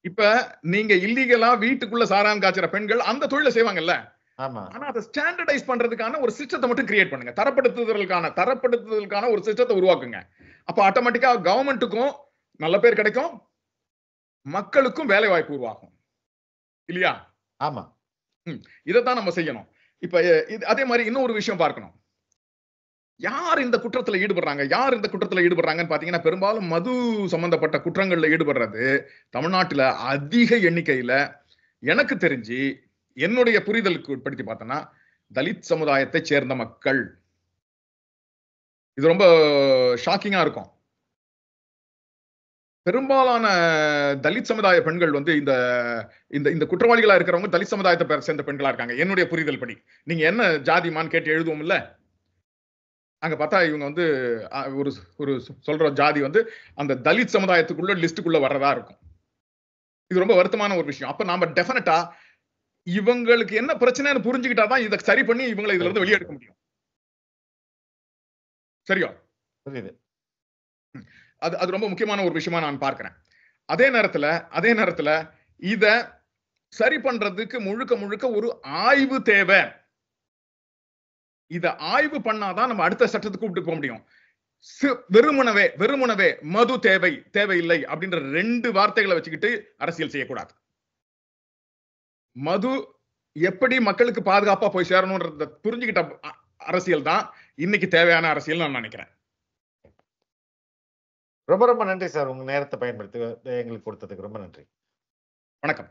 Speaker 1: இப்ப நீங்க இல்லீகலா வீட்டுக்குள்ள சாராயம் காய்ச்சற பெண்கள் அந்த தொழிலை செய்வாங்கல்ல. ஆனா அதை ஸ்டாண்டர்டைஸ் பண்றதுக்கான ஒரு சிஸ்டத்தை மட்டும் கிரியேட் பண்ணுங்க. தரப்படுத்துதலுக்கான ஒரு சிஸ்டத்தை உருவாக்குங்க. அப்ப ஆட்டோமேட்டிக்கா கவர்மெண்ட்டுக்கும் நல்ல பேர் கிடைக்கும், மக்களுக்கும் வேலை வாய்ப்பு உருவாகும் இல்லையா?
Speaker 2: ஆமா,
Speaker 1: இதைத்தான் நம்ம செய்யணும். இப்ப அதே மாதிரி இன்னொரு விஷயம் பார்க்கணும். யார் இந்த குற்றத்துல ஈடுபடுறாங்கன்னு பாத்தீங்கன்னா பெரும்பாலும் மது சம்பந்தப்பட்ட குற்றங்கள்ல ஈடுபடுறது தமிழ்நாட்டுல அதிக எண்ணிக்கையில எனக்கு தெரிஞ்சு என்னுடைய புரிதலுக்கு உட்படுத்தி பார்த்தோம்னா தலித் சமுதாயத்தை சேர்ந்த மக்கள். இது ரொம்ப ஷாக்கிங்கா இருக்கும். பெரும்பாலான தலித் சமுதாய பெண்கள் வந்து இந்த இந்த குற்றவாளிகளா இருக்கிறவங்க தலித் சமுதாயத்தை சேர்ந்த பெண்களா இருக்காங்க என்னுடைய புரிதல் படி. நீங்க என்ன ஜாதிமான்னு கேட்டு எழுதுவோம் இல்ல, அங்க பார்த்தா இவங்க வந்து ஒரு ஒரு சொல்ற ஜாதி வந்து அந்த தலித் சமுதாயத்துக்குள்ள லிஸ்டுக்குள்ள வர்றதா இருக்கும். இது ரொம்ப வருத்தமான ஒரு விஷயம். அப்ப நாம டெஃபினட்டா இவங்களுக்கு என்ன பிரச்சனைன்னு புரிஞ்சுக்கிட்டாதான் இதை சரி பண்ணி இவங்களை இதுல இருந்து வெளியே எடுக்க முடியும். சரியா? அது ரொம்ப முக்கியமான ஒரு விஷயமா நான் பார்க்கிறேன். அதே நேரத்துல இத சரி பண்றதுக்கு முழுக்க முழுக்க ஒரு ஆய்வு தேவை. இத ஆய்வு பண்ணாதான் நம்ம அடுத்த சட்டத்துக்கு கூப்பிட்டு போக முடியும். வெறுமனவே மது தேவையில்லை அப்படின்ற 2 வார்த்தைகளை வச்சுக்கிட்டு அரசியல் செய்யக்கூடாது. மது எப்படி மக்களுக்கு பாதுகாப்பா போய் சேரணும்ன்றத புரிஞ்சுக்கிட்ட அரசியல் தான் இன்னைக்கு தேவையான அரசியல் நான் நினைக்கிறேன்.
Speaker 2: ரொம்ப ரொம்ப நன்றி சார். உங்க நேரத்தை பயன்படுத்தி எங்களுக்கு கொடுத்ததுக்கு ரொம்ப நன்றி.
Speaker 1: வணக்கம்.